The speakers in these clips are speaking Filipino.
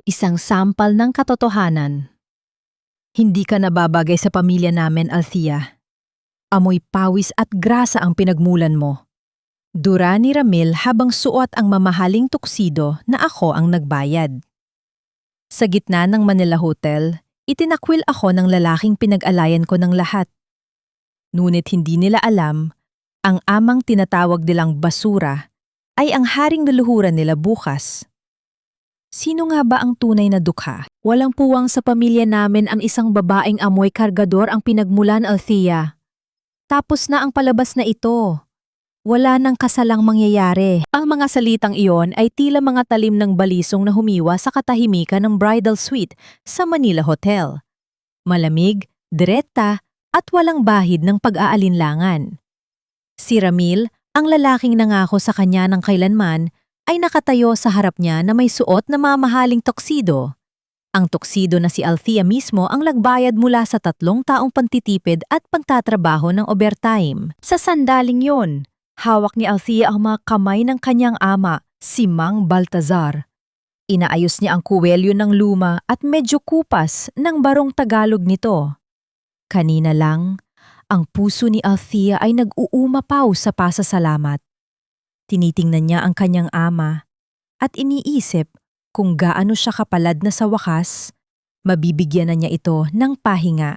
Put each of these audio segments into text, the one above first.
Isang sampal ng katotohanan. Hindi ka nababagay sa pamilya namin, Althea. Amoy pawis at grasa ang pinagmulan mo. Dura ni Ramil habang suot ang mamahaling tuksido na ako ang nagbayad. Sa gitna ng Manila Hotel, itinakwil ako ng lalaking pinag-alayan ko ng lahat. Ngunit hindi nila alam, ang amang tinatawag nilang basura ay ang haring luluhuran nila bukas. Sino nga ba ang tunay na dukha? Walang puwang sa pamilya namin ang isang babaeng amoy kargador ang pinagmulan, Althea. Tapos na ang palabas na ito. Wala nang kasalang mangyayari. Ang mga salitang iyon ay tila mga talim ng balisong na humiwa sa katahimikan ng bridal suite sa Manila Hotel. Malamig, direkta, at walang bahid ng pag-aalinlangan. Si Ramil, ang lalaking nangako sa kanya ng kailanman, ay nakatayo sa harap niya na may suot na mamahaling toksido. Ang toksido na si Althea mismo ang nagbayad mula sa 3 taong pantitipid at pagtatrabaho ng overtime. Sa sandaling yon, hawak ni Althea ang mga kamay ng kanyang ama, si Mang Baltazar. Inaayos niya ang kuwelyo ng luma at medyo kupas ng barong Tagalog nito. Kanina lang, ang puso ni Althea ay nag-uumapaw sa pasasalamat. Tinitingnan niya ang kanyang ama at iniisip kung gaano siya kapalad na sa wakas, mabibigyan na niya ito ng pahinga.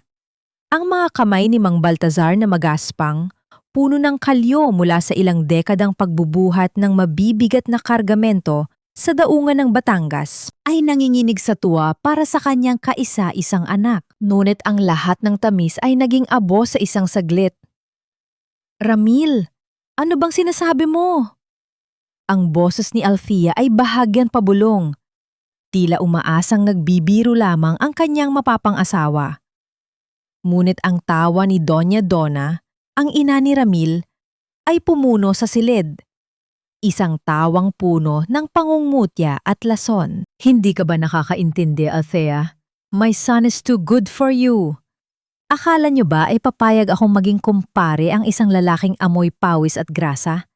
Ang mga kamay ni Mang Baltazar na magaspang, puno ng kalyo mula sa ilang dekadang pagbubuhat ng mabibigat na kargamento sa daungan ng Batangas, ay nanginginig sa tuwa para sa kanyang kaisa-isang anak. Ngunit ang lahat ng tamis ay naging abo sa isang saglit. Ramil, ano bang sinasabi mo? Ang boses ni Althea ay bahagyan pabulong. Tila umaasang nagbibiro lamang ang kanyang mapapang-asawa. Ngunit ang tawa ni Doña Donna, ang ina ni Ramil, ay pumuno sa silid. Isang tawang puno ng pangungmutya at lason. Hindi ka ba nakakaintindi, Althea? My son is too good for you. Akala niyo ba ay papayag akong maging kumpare ang isang lalaking amoy pawis at grasa?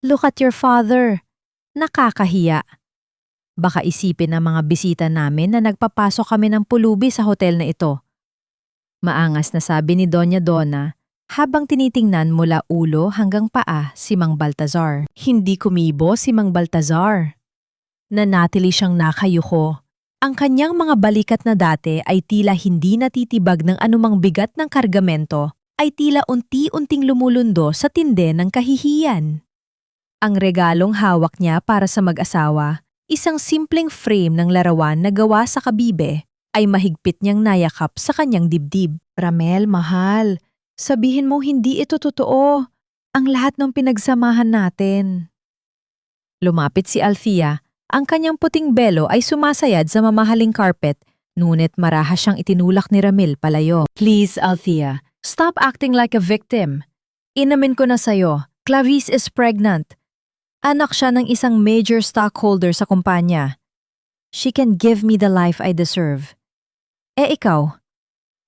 Look at your father. Nakakahiya. Baka isipin ng mga bisita namin na nagpapasok kami ng pulubi sa hotel na ito. Maangas na sabi ni Doña Donna habang tinitingnan mula ulo hanggang paa si Mang Baltazar. Hindi kumibo si Mang Baltazar. Nanatili siyang nakayuko. Ang kanyang mga balikat na dati ay tila hindi natitibag ng anumang bigat ng kargamento, ay tila unti-unting lumulundo sa tinde ng kahihiyan. Ang regalong hawak niya para sa mag-asawa, isang simpleng frame ng larawan na gawa sa kabibe, ay mahigpit niyang nayakap sa kanyang dibdib. Ramel, mahal, sabihin mo hindi ito totoo. Ang lahat ng pinagsamahan natin. Lumapit si Althea, ang kanyang puting belo ay sumasayad sa mamahaling carpet, ngunit marahas siyang itinulak ni Ramil palayo. Please, Althea, stop acting like a victim. Inamin ko na sayo, Clarice is pregnant. Anak siya ng isang major stockholder sa kumpanya. She can give me the life I deserve. Ikaw,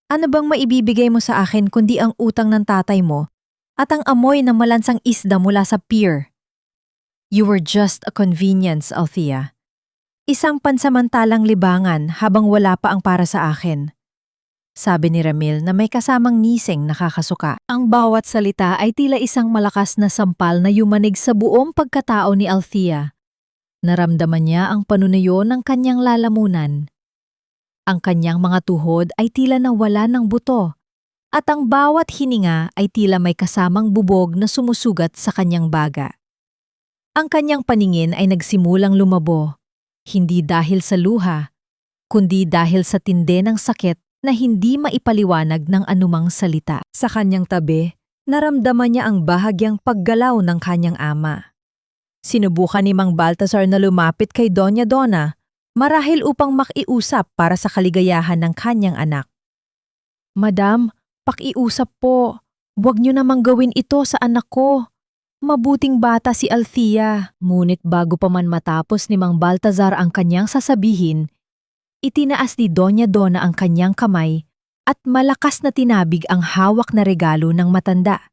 ano bang maibibigay mo sa akin kundi ang utang ng tatay mo at ang amoy ng malansang isda mula sa pier? You were just a convenience, Althea. Isang pansamantalang libangan habang wala pa ang para sa akin. Sabi ni Ramil na may kasamang ngising nakakasuka. Ang bawat salita ay tila isang malakas na sampal na yumanig sa buong pagkatao ni Althea. Naramdaman niya ang panunayo ng kanyang lalamunan. Ang kanyang mga tuhod ay tila nawala ng buto, at ang bawat hininga ay tila may kasamang bubog na sumusugat sa kanyang baga. Ang kanyang paningin ay nagsimulang lumabo, hindi dahil sa luha, kundi dahil sa tindi ng sakit na hindi maipaliwanag ng anumang salita. Sa kanyang tabi, naramdaman niya ang bahagyang paggalaw ng kanyang ama. Sinubukan ni Mang Baltazar na lumapit kay Doña Donna, marahil upang makiusap para sa kaligayahan ng kanyang anak. Madam, pakiusap po. Huwag niyo namang gawin ito sa anak ko. Mabuting bata si Althea. Ngunit bago pa man matapos ni Mang Baltazar ang kanyang sasabihin, itinaas ni Doña Donna ang kanyang kamay at malakas na tinabig ang hawak na regalo ng matanda.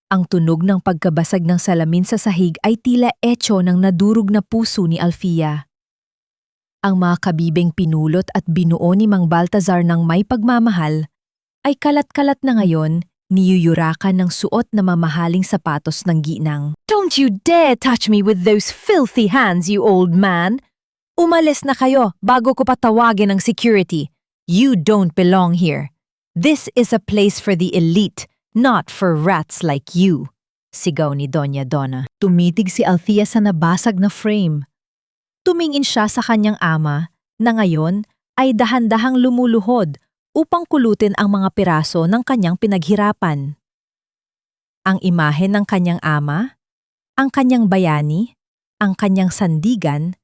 Ang tunog ng pagkabasag ng salamin sa sahig ay tila etyo ng nadurog na puso ni Althea. Ang mga kabibing pinulot at binuo ni Mang Baltazar ng may pagmamahal ay kalat-kalat na ngayon niyuyurakan ng suot na mamahaling sapatos ng ginang. Don't you dare touch me with those filthy hands, you old man! Umalis na kayo bago ko patawagin ng security. You don't belong here. This is a place for the elite, not for rats like you. Sigaw ni Doña Donna. Tumitig si Althea sa nabasag na frame. Tumingin siya sa kanyang ama na ngayon ay dahan-dahang lumuluhod upang kulutin ang mga piraso ng kanyang pinaghirapan. Ang imahe ng kanyang ama, ang kanyang bayani, ang kanyang sandigan,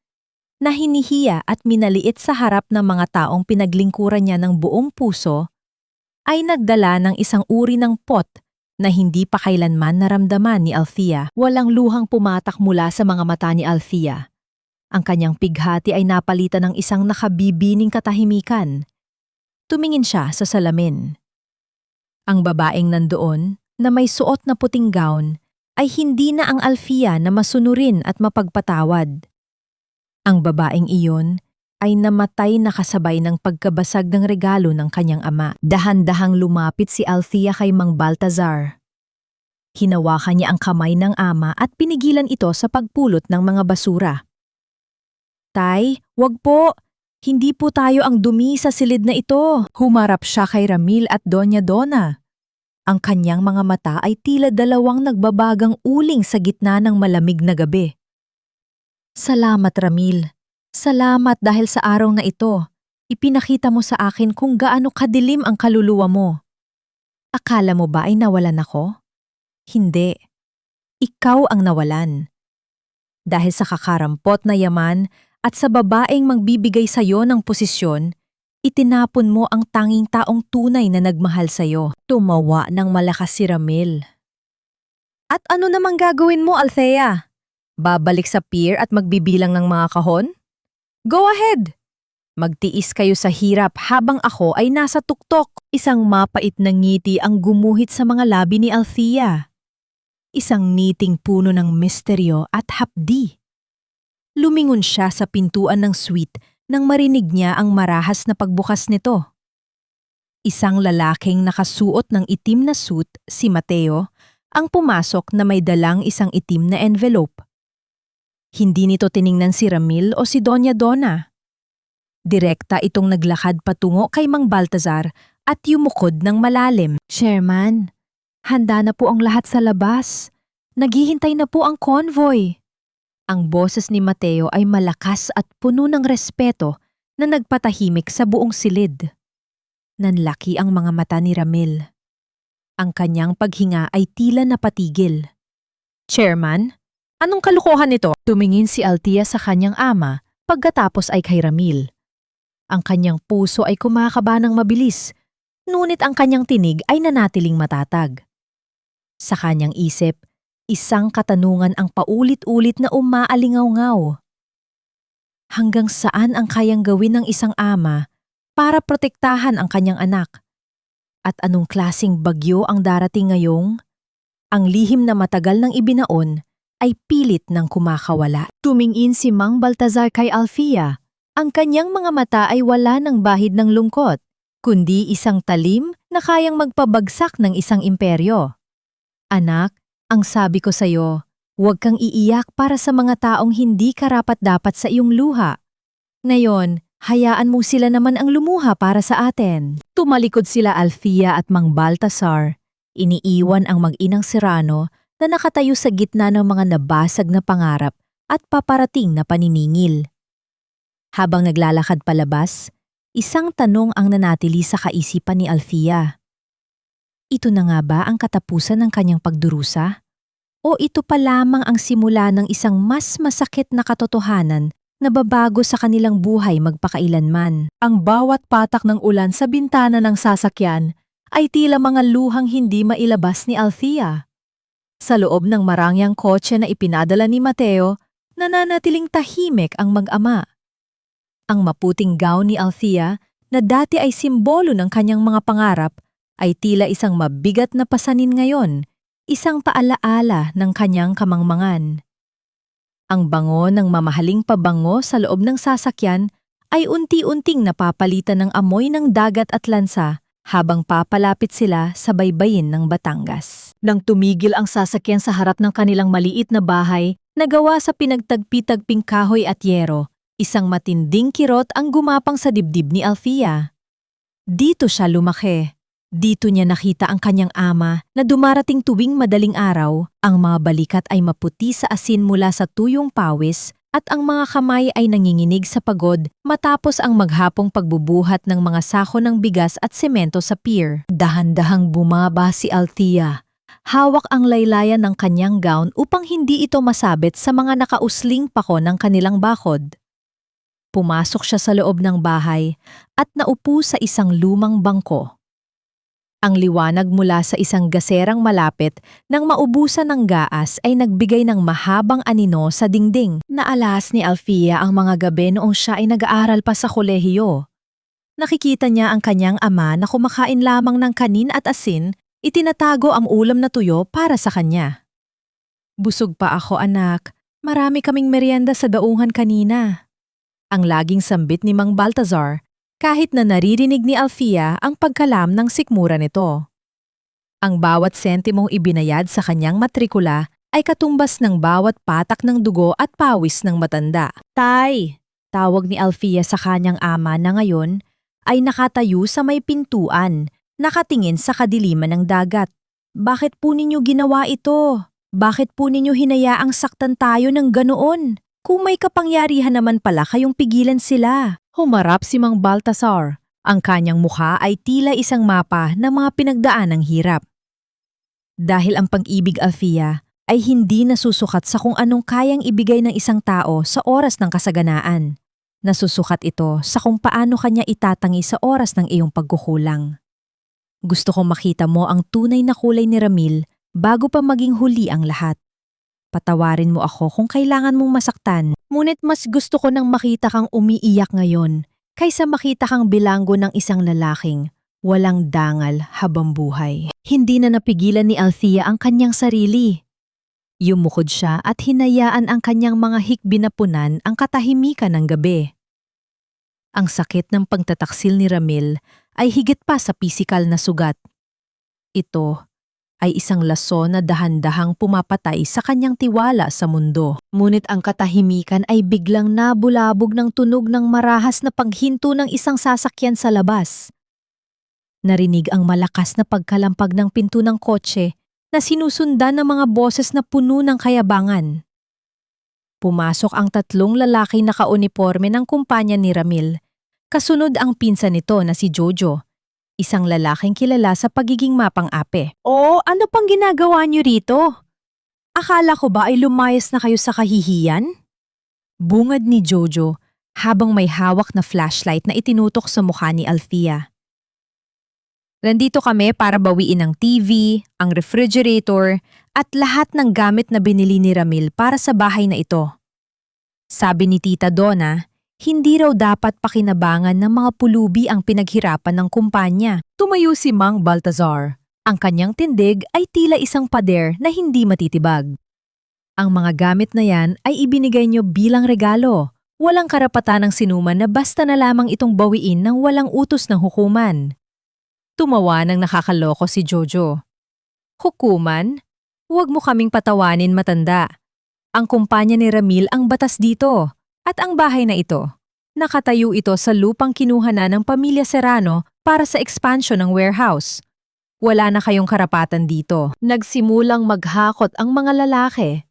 na hinihiya at minaliit sa harap ng mga taong pinaglingkuran niya ng buong puso, ay nagdala ng isang uri ng pot na hindi pa kailanman naramdaman ni Althea. Walang luhang pumatak mula sa mga mata ni Althea. Ang kanyang pighati ay napalitan ng isang nakabibining katahimikan. Tumingin siya sa salamin. Ang babaeng nandoon, na may suot na puting gown, ay hindi na ang Althea na masunurin at mapagpatawad. Ang babaeng iyon ay namatay na kasabay ng pagkabasag ng regalo ng kanyang ama. Dahan-dahang lumapit si Althea kay Mang Baltazar. Hinawakan niya ang kamay ng ama at pinigilan ito sa pagpulot ng mga basura. Tay, wag po! Hindi po tayo ang dumi sa silid na ito. Humarap siya kay Ramil at Doña Donna. Ang kanyang mga mata ay tila dalawang nagbabagang uling sa gitna ng malamig na gabi. Salamat, Ramil. Salamat dahil sa araw na ito. Ipinakita mo sa akin kung gaano kadilim ang kaluluwa mo. Akala mo ba ay nawalan ako? Hindi. Ikaw ang nawalan. Dahil sa kakarampot na yaman at sa babaeng magbibigay sa iyo ng posisyon, itinapon mo ang tanging taong tunay na nagmahal sa iyo. Tumawa ng malakas si Ramil. At ano namang gagawin mo, Althea? Babalik sa pier at magbibilang ng mga kahon? Go ahead! Magtiis kayo sa hirap habang ako ay nasa tuktok. Isang mapait na ngiti ang gumuhit sa mga labi ni Althea. Isang ngiting puno ng misteryo at hapdi. Lumingon siya sa pintuan ng suite nang marinig niya ang marahas na pagbukas nito. Isang lalaking nakasuot ng itim na suit, si Mateo, ang pumasok na may dalang isang itim na envelope. Hindi nito tiningnan si Ramil o si Doña Donna. Direkta itong naglakad patungo kay Mang Baltazar at yumukod ng malalim. Chairman, handa na po ang lahat sa labas. Naghihintay na po ang convoy. Ang boses ni Mateo ay malakas at puno ng respeto na nagpatahimik sa buong silid. Nanlaki ang mga mata ni Ramil. Ang kanyang paghinga ay tila napatigil. Chairman, anong kalukuhan nito? Tumingin si Althea sa kanyang ama pagkatapos ay kay Ramil. Ang kanyang puso ay kumakaba ng mabilis, ngunit ang kanyang tinig ay nanatiling matatag. Sa kanyang isip, isang katanungan ang paulit-ulit na umaalingaw-ngaw. Hanggang saan ang kayang gawin ng isang ama para protektahan ang kanyang anak? At anong klasing bagyo ang darating ngayong? Ang lihim na matagal nang ibinaon ay pilit ng kumakawala. Tumingin si Mang Baltazar kay Althea. Ang kanyang mga mata ay wala ng bahid ng lungkot, kundi isang talim na kayang magpabagsak ng isang imperyo. Anak, ang sabi ko sa iyo, huwag kang iiyak para sa mga taong hindi karapat-dapat sa iyong luha. Ngayon, hayaan mo sila naman ang lumuha para sa atin. Tumalikod sila Althea at Mang Baltazar. Iniiwan ang mag-inang Serrano na nakatayo sa gitna ng mga nabasag na pangarap at paparating na paniningil. Habang naglalakad palabas, isang tanong ang nanatili sa kaisipan ni Althea. Ito na nga ba ang katapusan ng kanyang pagdurusa? O ito pa lamang ang simula ng isang mas masakit na katotohanan na babago sa kanilang buhay magpakailanman? Ang bawat patak ng ulan sa bintana ng sasakyan ay tila mga luhang hindi mailabas ni Althea. Sa loob ng marangyang kotse na ipinadala ni Mateo, nananatiling tahimik ang mag-ama. Ang maputing gown ni Althea, na dati ay simbolo ng kanyang mga pangarap, ay tila isang mabigat na pasanin ngayon, isang paalaala ng kanyang kamangmangan. Ang bango ng mamahaling pabango sa loob ng sasakyan ay unti-unting napapalitan ng amoy ng dagat at lansa habang papalapit sila sa baybayin ng Batangas. Nang tumigil ang sasakyan sa harap ng kanilang maliit na bahay na gawa sa pinagtagpi-tagping kahoy at yero, isang matinding kirot ang gumapang sa dibdib ni Althea. Dito siya lumaki. Dito niya nakita ang kanyang ama na dumarating tuwing madaling araw, ang mga balikat ay maputi sa asin mula sa tuyong pawis at ang mga kamay ay nanginginig sa pagod matapos ang maghapong pagbubuhat ng mga sako ng bigas at semento sa pier. Dahan-dahang bumaba si Althea. Hawak ang laylayan ng kanyang gown upang hindi ito masabit sa mga nakausling pako ng kanilang bakod. Pumasok siya sa loob ng bahay at naupo sa isang lumang bangko. Ang liwanag mula sa isang gaserang malapit nang maubusan ng gaas ay nagbigay ng mahabang anino sa dingding. Naalas ni Althea ang mga gabi noong siya ay nag-aaral pa sa kolehiyo. Nakikita niya ang kanyang ama na kumakain lamang ng kanin at asin, itinatago ang ulam na tuyo para sa kanya. Busog pa ako, anak. Marami kaming merienda sa daungan kanina. Ang laging sambit ni Mang Baltazar, kahit na naririnig ni Althea ang pagkalam ng sikmura nito. Ang bawat sentimong ibinayad sa kanyang matrikula ay katumbas ng bawat patak ng dugo at pawis ng matanda. Tay! Tawag ni Althea sa kanyang ama na ngayon ay nakatayo sa may pintuan, nakatingin sa kadiliman ng dagat. Bakit po ninyo ginawa ito? Bakit po ninyo hinayaang saktan tayo ng ganoon? Kung may kapangyarihan naman pala kayong pigilan sila. Humarap si Mang Baltasar. Ang kanyang mukha ay tila isang mapa ng mga pinagdaan ng hirap. Dahil ang pag-ibig, Althea, ay hindi nasusukat sa kung anong kayang ibigay ng isang tao sa oras ng kasaganaan. Nasusukat ito sa kung paano kanya itatangi sa oras ng iyong pagkukulang. Gusto kong makita mo ang tunay na kulay ni Ramil bago pa maging huli ang lahat. Patawarin mo ako kung kailangan mong masaktan, ngunit mas gusto ko nang makita kang umiiyak ngayon kaysa makita kang bilanggo ng isang lalaking walang dangal habang buhay. Hindi na napigilan ni Althea ang kanyang sarili. Yumukod siya at hinayaan ang kanyang mga hikbi na punan ang katahimikan ng gabi. Ang sakit ng pagtataksil ni Ramil ay higit pa sa pisikal na sugat. Ito ay isang laso na dahan-dahang pumapatay sa kanyang tiwala sa mundo. Ngunit ang katahimikan ay biglang nabulabog ng tunog ng marahas na paghinto ng isang sasakyan sa labas. Narinig ang malakas na pagkalampag ng pinto ng kotse na sinusundan ng mga boses na puno ng kayabangan. Pumasok ang tatlong lalaking nakauniporme ng kumpanya ni Ramil. Kasunod ang pinsan nito na si Jojo, isang lalaking kilala sa pagiging mapang-ape. Oh, ano pang ginagawa niyo rito? Akala ko ba ay lumayas na kayo sa kahihiyan? Bungad ni Jojo habang may hawak na flashlight na itinutok sa mukha ni Althea. Nandito kami para bawiin ang TV, ang refrigerator, at lahat ng gamit na binili ni Ramil para sa bahay na ito. Sabi ni Tita Donna, hindi raw dapat pakinabangan ng mga pulubi ang pinaghirapan ng kumpanya. Tumayo si Mang Baltazar. Ang kanyang tindig ay tila isang pader na hindi matitibag. Ang mga gamit na yan ay ibinigay niyo bilang regalo. Walang karapatan ng sinuman na basta na lamang itong bawiin ng walang utos ng hukuman. Tumawa ng nakakaloko si Jojo. Hukuman? Huwag mo kaming patawanin, matanda. Ang kumpanya ni Ramil ang batas dito. At ang bahay na ito, nakatayo ito sa lupang kinuha na ng pamilya Serrano para sa expansion ng warehouse. Wala na kayong karapatan dito. Nagsimulang maghakot ang mga lalaki.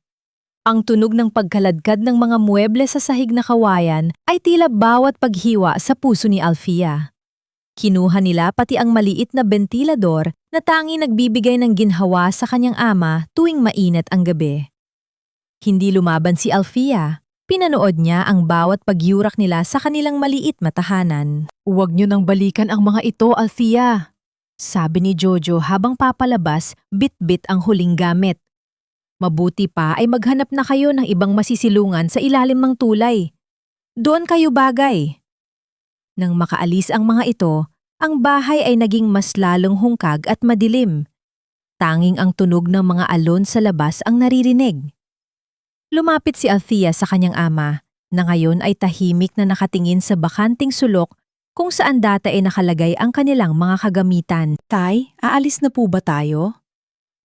Ang tunog ng pagkaladkad ng mga mueble sa sahig na kawayan ay tila bawat paghiwa sa puso ni Althea. Kinuha nila pati ang maliit na bentilador na tanging nagbibigay ng ginhawa sa kanyang ama tuwing mainit ang gabi. Hindi lumaban si Althea. Pinanood niya ang bawat pagyurak nila sa kanilang maliit na tahanan. Huwag niyo nang balikan ang mga ito, Althea. Sabi ni Jojo habang papalabas, bit-bit ang huling gamit. Mabuti pa ay maghanap na kayo ng ibang masisilungan sa ilalim ng tulay. Doon kayo bagay. Nang makaalis ang mga ito, ang bahay ay naging mas lalong hungkag at madilim. Tanging ang tunog ng mga alon sa labas ang naririnig. Lumapit si Althea sa kanyang ama, na ngayon ay tahimik na nakatingin sa bakanting sulok kung saan dati ay nakalagay ang kanilang mga kagamitan. "Tay, aalis na po ba tayo?"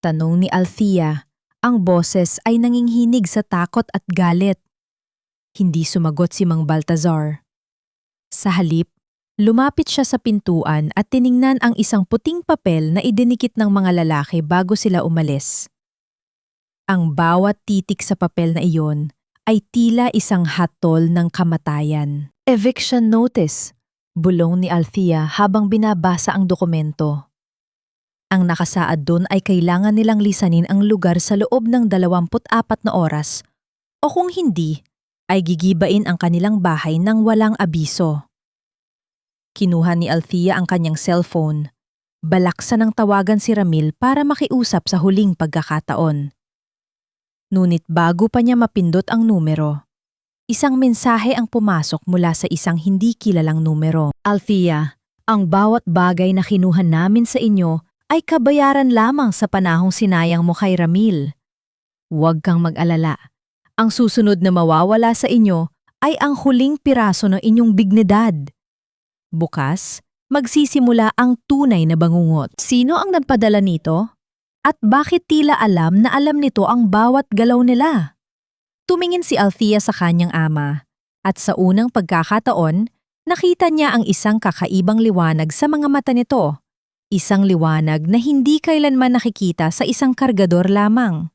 Tanong ni Althea. Ang boses ay nanginghinig sa takot at galit. Hindi sumagot si Mang Baltazar. Sa halip, lumapit siya sa pintuan at tiningnan ang isang puting papel na idinikit ng mga lalaki bago sila umalis. Ang bawat titik sa papel na iyon ay tila isang hatol ng kamatayan. "Eviction notice," bulong ni Althea habang binabasa ang dokumento. Ang nakasaad doon ay kailangan nilang lisanin ang lugar sa loob ng 24 na oras o kung hindi, ay gigibain ang kanilang bahay ng walang abiso. Kinuha ni Althea ang kanyang cellphone. Balaksan ng tawagan si Ramil para makiusap sa huling pagkakataon. Ngunit bago pa niya mapindot ang numero, isang mensahe ang pumasok mula sa isang hindi kilalang numero. "Althea, ang bawat bagay na kinuha namin sa inyo ay kabayaran lamang sa panahong sinayang mo kay Ramil. Huwag kang mag-alala. Ang susunod na mawawala sa inyo ay ang huling piraso ng inyong dignidad. Bukas, magsisimula ang tunay na bangungot." Sino ang nagpadala nito? At bakit tila alam na alam nito ang bawat galaw nila? Tumingin si Althea sa kanyang ama, at sa unang pagkakataon, nakita niya ang isang kakaibang liwanag sa mga mata nito. Isang liwanag na hindi kailanman nakikita sa isang kargador lamang.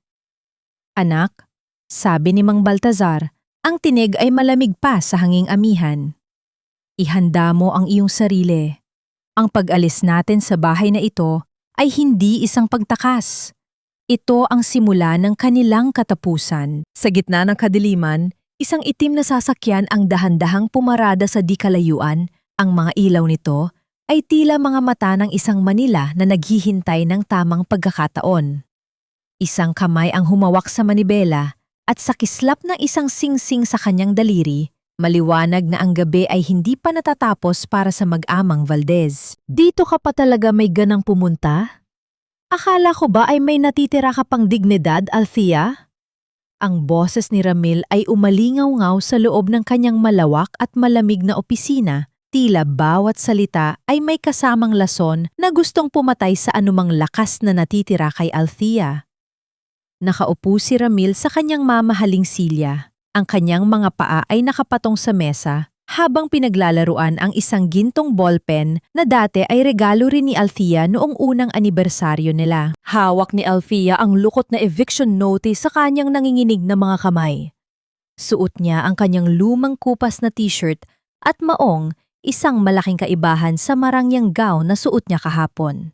"Anak," sabi ni Mang Baltazar, ang tinig ay malamig pa sa hanging amihan. "Ihanda mo ang iyong sarili. Ang pag-alis natin sa bahay na ito ay hindi isang pagtakas. Ito ang simula ng kanilang katapusan." Sa gitna ng kadiliman, isang itim na sasakyan ang dahan-dahang pumarada sa di kalayuan. Ang mga ilaw nito ay tila mga mata ng isang Manila na naghihintay ng tamang pagkakataon. Isang kamay ang humawak sa manibela at sa kislap ng isang singsing sa kanyang daliri, maliwanag na ang gabi ay hindi pa natatapos para sa mag-amang Valdez. "Dito ka pa talaga may ganang pumunta? Akala ko ba ay may natitira ka pang dignidad, Althea?" Ang boses ni Ramil ay umalingaw-ngaw sa loob ng kanyang malawak at malamig na opisina. Tila bawat salita ay may kasamang lason na gustong pumatay sa anumang lakas na natitira kay Althea. Nakaupo si Ramil sa kanyang mamahaling silya. Ang kanyang mga paa ay nakapatong sa mesa habang pinaglalaruan ang isang gintong ballpen na dati ay regalo rin ni Althea noong unang anibersaryo nila. Hawak ni Althea ang lukot na eviction notice sa kanyang nanginginig na mga kamay. Suot niya ang kanyang lumang kupas na t-shirt at maong isang malaking kaibahan sa marangyang gown na suot niya kahapon.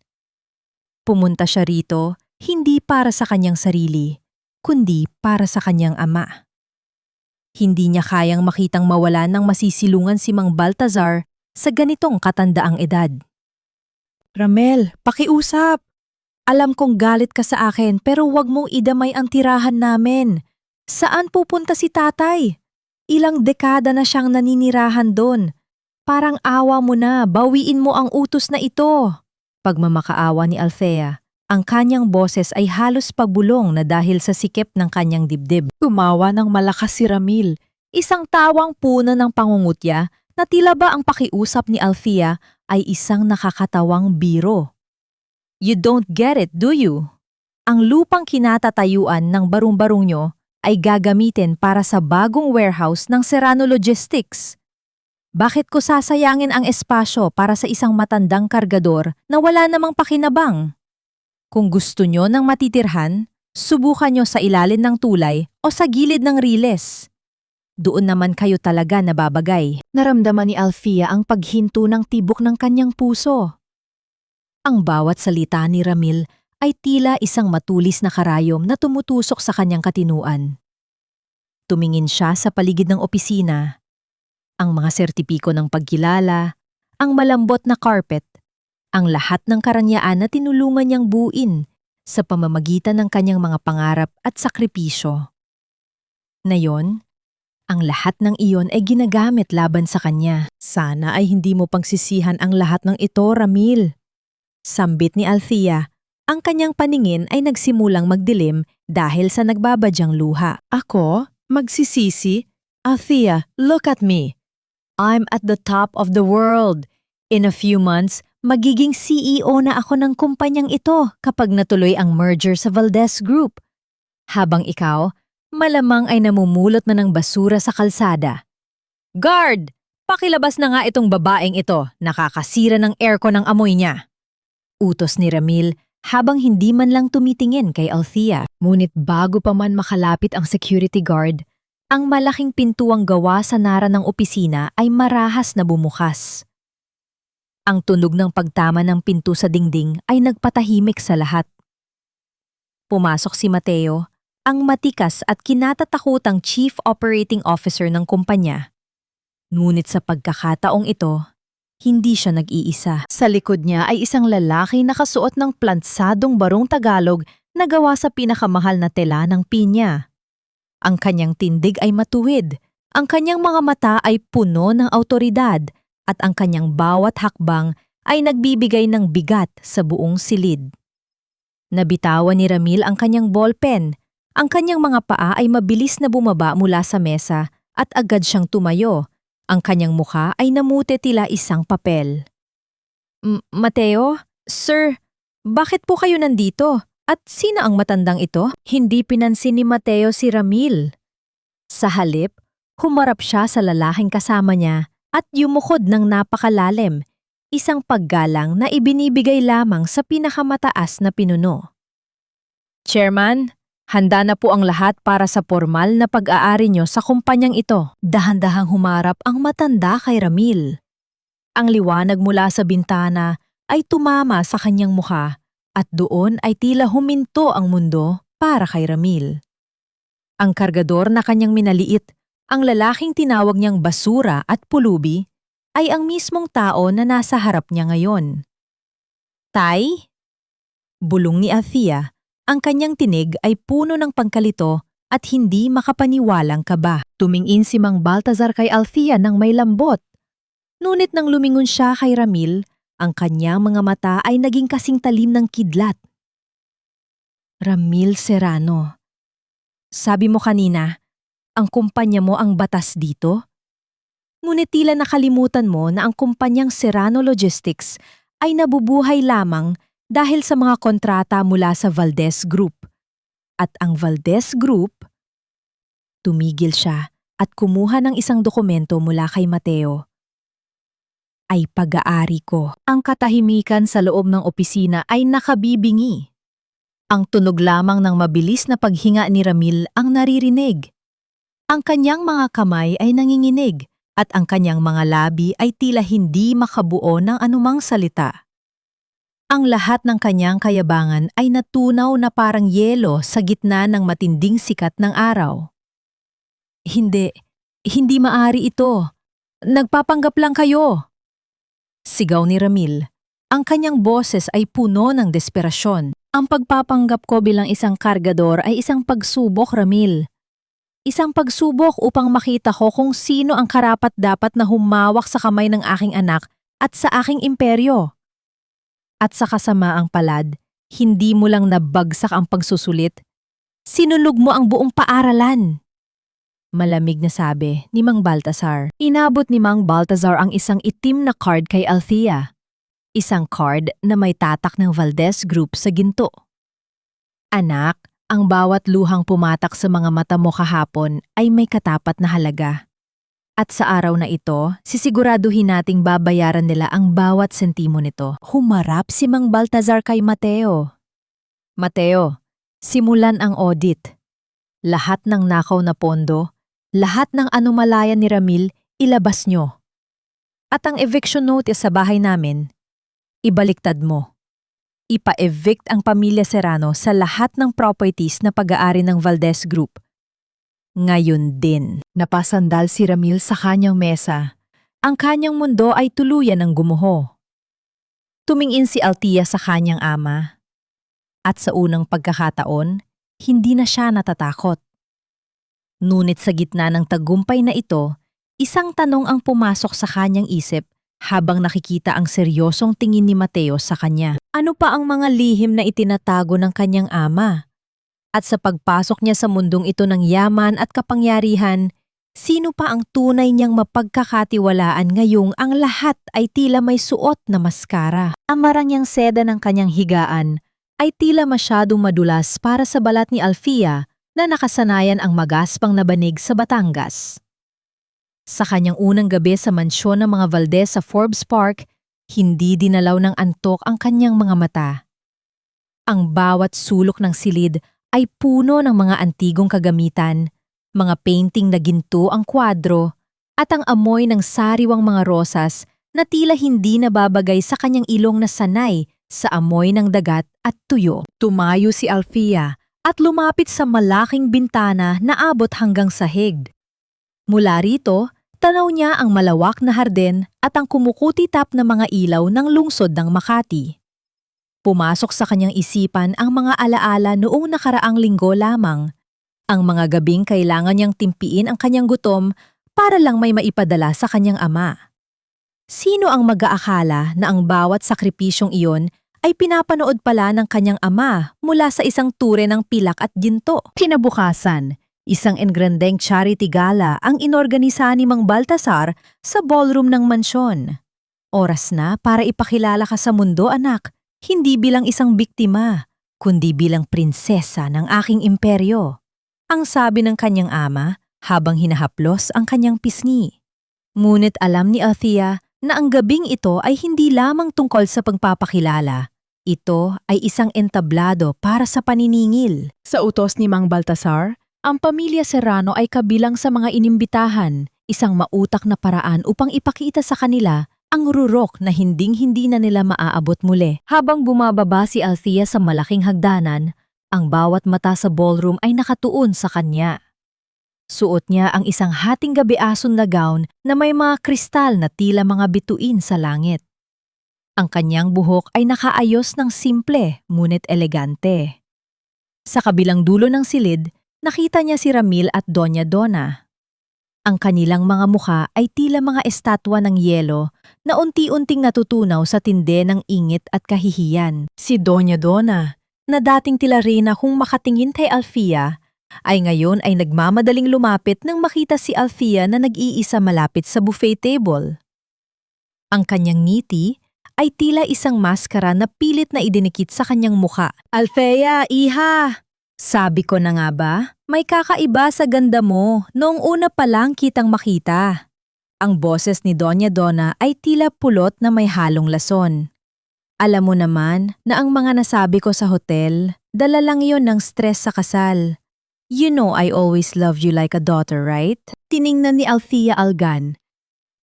Pumunta siya rito hindi para sa kanyang sarili, kundi para sa kanyang ama. Hindi niya kayang makitang mawala ng masisilungan si Mang Baltazar sa ganitong katandaang edad. "Ramel, pakiusap! Alam kong galit ka sa akin pero huwag mong idamay ang tirahan namin. Saan pupunta si tatay? Ilang dekada na siyang naninirahan doon. Parang awa mo na, bawiin mo ang utos na ito." Pagmamakaawa ni Althea, ang kanyang boses ay halos pagbulong na dahil sa sikip ng kanyang dibdib. Tumawa ng malakas si Ramil, isang tawang puno ng pangungutya na tila ba ang pakiusap ni Althea ay isang nakakatawang biro. "You don't get it, do you? Ang lupang kinatatayuan ng barong-barong nyo ay gagamitin para sa bagong warehouse ng Serrano Logistics. Bakit ko sasayangin ang espasyo para sa isang matandang kargador na wala namang pakinabang? Kung gusto nyo ng matitirhan, subukan nyo sa ilalim ng tulay o sa gilid ng riles. Doon naman kayo talaga nababagay." Naramdaman ni Althea ang paghinto ng tibok ng kanyang puso. Ang bawat salita ni Ramil ay tila isang matulis na karayom na tumutusok sa kanyang katinuan. Tumingin siya sa paligid ng opisina. Ang mga sertipiko ng pagkilala, ang malambot na carpet, ang lahat ng karanyaan na tinulungan niyang buuin sa pamamagitan ng kanyang mga pangarap at sakripisyo. Ngayon, ang lahat ng iyon ay ginagamit laban sa kanya. "Sana ay hindi mo pangsisihan ang lahat ng ito, Ramil." Sambit ni Althea, ang kanyang paningin ay nagsimulang magdilim dahil sa nagbabadyang luha. "Ako? Magsisisi? Althea, look at me. I'm at the top of the world. In a few months, magiging CEO na ako ng kumpanyang ito kapag natuloy ang merger sa Valdez Group. Habang ikaw, malamang ay namumulot na ng basura sa kalsada. Guard! Pakilabas na nga itong babaeng ito, nakakasira ng aircon ng amoy niya. Utos ni Ramil habang hindi man lang tumitingin kay Althea. Ngunit bago pa man makalapit ang security guard, ang malaking pintuang gawa sa nara ng opisina ay marahas na bumukas. Ang tunog ng pagtama ng pinto sa dingding ay nagpatahimik sa lahat. Pumasok si Mateo, ang matikas at kinatatakutang Chief Operating Officer ng kumpanya. Ngunit sa pagkakataong ito, hindi siya nag-iisa. Sa likod niya ay isang lalaki nakasuot ng plantsadong barong Tagalog na gawa sa pinakamahal na tela ng pinya. Ang kanyang tindig ay matuwid, ang kanyang mga mata ay puno ng awtoridad, at ang kanyang bawat hakbang ay nagbibigay ng bigat sa buong silid. Nabitawan ni Ramil ang kanyang ballpen. Ang kanyang mga paa ay mabilis na bumaba mula sa mesa at agad siyang tumayo. Ang kanyang mukha ay namute tila isang papel. Mateo? Sir, bakit po kayo nandito? At sino ang matandang ito? Hindi pinansin ni Mateo si Ramil. Sa halip, humarap siya sa lalaking kasama niya at yumukod ng napakalalim, isang paggalang na ibinibigay lamang sa pinakamataas na pinuno. Chairman, handa na po ang lahat para sa formal na pag-aari nyo sa kumpanyang ito. Dahan-dahang humarap ang matanda kay Ramil. Ang liwanag mula sa bintana ay tumama sa kanyang mukha at doon ay tila huminto ang mundo para kay Ramil. Ang kargador na kanyang minaliit, ang lalaking tinawag niyang basura at pulubi, ay ang mismong tao na nasa harap niya ngayon. Tay? Bulong ni Althea. Ang kanyang tinig ay puno ng pangkalito at hindi makapaniwalang kaba. Tumingin si Mang Baltazar kay Althea ng may lambot. Ngunit nang lumingon siya kay Ramil, ang kanyang mga mata ay naging kasing talim ng kidlat. Ramil Serrano. Sabi mo kanina, ang kumpanya mo ang batas dito? Ngunit tila nakalimutan mo na ang kumpanyang Serrano Logistics ay nabubuhay lamang dahil sa mga kontrata mula sa Valdez Group. At ang Valdez Group, tumigil siya at kumuha ng isang dokumento mula kay Mateo. Ay pag-aari ko. Ang katahimikan sa loob ng opisina ay nakabibingi. Ang tunog lamang ng mabilis na paghinga ni Ramil ang naririnig. Ang kanyang mga kamay ay nanginginig at ang kanyang mga labi ay tila hindi makabuo ng anumang salita. Ang lahat ng kanyang kayabangan ay natunaw na parang yelo sa gitna ng matinding sikat ng araw. Hindi maari ito. Nagpapanggap lang kayo. Sigaw ni Ramil. Ang kanyang boses ay puno ng desperasyon. Ang pagpapanggap ko bilang isang kargador ay isang pagsubok, Ramil. Isang pagsubok upang makita ko kung sino ang karapat-dapat na humawak sa kamay ng aking anak at sa aking imperyo. At sa kasamaang palad, hindi mo lang nabagsak ang pagsusulit, sinulog mo ang buong paaralan. Malamig na sabi ni Mang Baltazar. Inabot ni Mang Baltazar ang isang itim na card kay Althea. Isang card na may tatak ng Valdez Group sa ginto. Anak, ang bawat luhang pumatak sa mga mata mo kahapon ay may katapat na halaga. At sa araw na ito, sisiguraduhin nating babayaran nila ang bawat sentimo nito. Humarap si Mang Baltazar kay Mateo. Mateo, simulan ang audit. Lahat ng nakaw na pondo, lahat ng anomalaya ni Ramil, ilabas nyo. At ang eviction notice sa bahay namin, ibaliktad mo. Ipa-evict ang pamilya Serrano sa lahat ng properties na pag-aari ng Valdez Group. Ngayon din, napasandal si Ramil sa kanyang mesa. Ang kanyang mundo ay tuluyan ng gumuho. Tumingin si Althea sa kanyang ama. At sa unang pagkakataon, hindi na siya natatakot. Ngunit sa gitna ng tagumpay na ito, isang tanong ang pumasok sa kanyang isip habang nakikita ang seryosong tingin ni Mateo sa kanya. Ano pa ang mga lihim na itinatago ng kanyang ama? At sa pagpasok niya sa mundong ito ng yaman at kapangyarihan, Sino pa ang tunay niyang mapagkakatiwalaan ngayong ang lahat ay tila may suot na maskara? Ang marangyang seda ng kanyang higaan ay tila masyadong madulas para sa balat ni Alfia na nakasanayan ang magaspang na banig sa Batangas. Sa kanyang unang gabi sa mansyon ng mga Valdez sa Forbes Park, hindi dinalaw ng antok ang kanyang mga mata. Ang bawat sulok ng silid ay puno ng mga antigong kagamitan, mga painting na ginto ang kwadro, at ang amoy ng sariwang mga rosas na tila hindi nababagay sa kanyang ilong na sanay sa amoy ng dagat at tuyo. Tumayo si Alfia at lumapit sa malaking bintana na abot hanggang sahig. Mula rito, tanaw niya ang malawak na hardin at ang kumukutitap na mga ilaw ng lungsod ng Makati. Pumasok sa kanyang isipan ang mga alaala noong nakaraang linggo lamang, ang mga gabing kailangan niyang timpiin ang kanyang gutom para lang may maipadala sa kanyang ama. Sino ang mag-aakala na ang bawat sakripisyong iyon ay pinapanood pala ng kanyang ama mula sa isang ture ng pilak at ginto? Kinabukasan, isang engrandeng charity gala ang inorganisa ni Mang Baltasar sa ballroom ng mansyon. Oras na para ipakilala ka sa mundo, anak, hindi bilang isang biktima, kundi bilang prinsesa ng aking imperyo. Ang sabi ng kanyang ama habang hinahaplos ang kanyang pisngi. Ngunit alam ni Althea na ang gabing ito ay hindi lamang tungkol sa pagpapakilala. Ito ay isang entablado para sa paniningil. Sa utos ni Mang Baltasar, ang pamilya Serrano ay kabilang sa mga inimbitahan, isang mautak na paraan upang ipakita sa kanila ang rurok na hinding-hindi na nila maaabot muli. Habang bumababa si Althea sa malaking hagdanan, ang bawat mata sa ballroom ay nakatuon sa kanya. Suot niya ang isang hating gabi-ason na gown na may mga kristal na tila mga bituin sa langit. Ang kanyang buhok ay nakaayos ng simple ngunit elegante. Sa kabilang dulo ng silid, nakita niya si Ramil at Doña Donna. Ang kanilang mga mukha ay tila mga estatwa ng yelo na unti-unting natutunaw sa tinde ng ingit at kahihiyan. Si Doña Donna, na dating tila reyna kung makatingin kay Alfia, ay ngayon ay nagmamadaling lumapit nang makita si Alfia na nag-iisa malapit sa buffet table. Ang kanyang ngiti ay tila isang maskara na pilit na idinikit sa kanyang muka. "Alfea, iha! Sabi ko na nga ba, may kakaiba sa ganda mo noong una pa lang kitang makita." Ang boses ni Doña Donna ay tila pulot na may halong lason. "Alam mo naman na ang mga nasabi ko sa hotel, dala lang yon ng stress sa kasal. You know I always loved you like a daughter, right?" Tiningnan ni Althea Algan.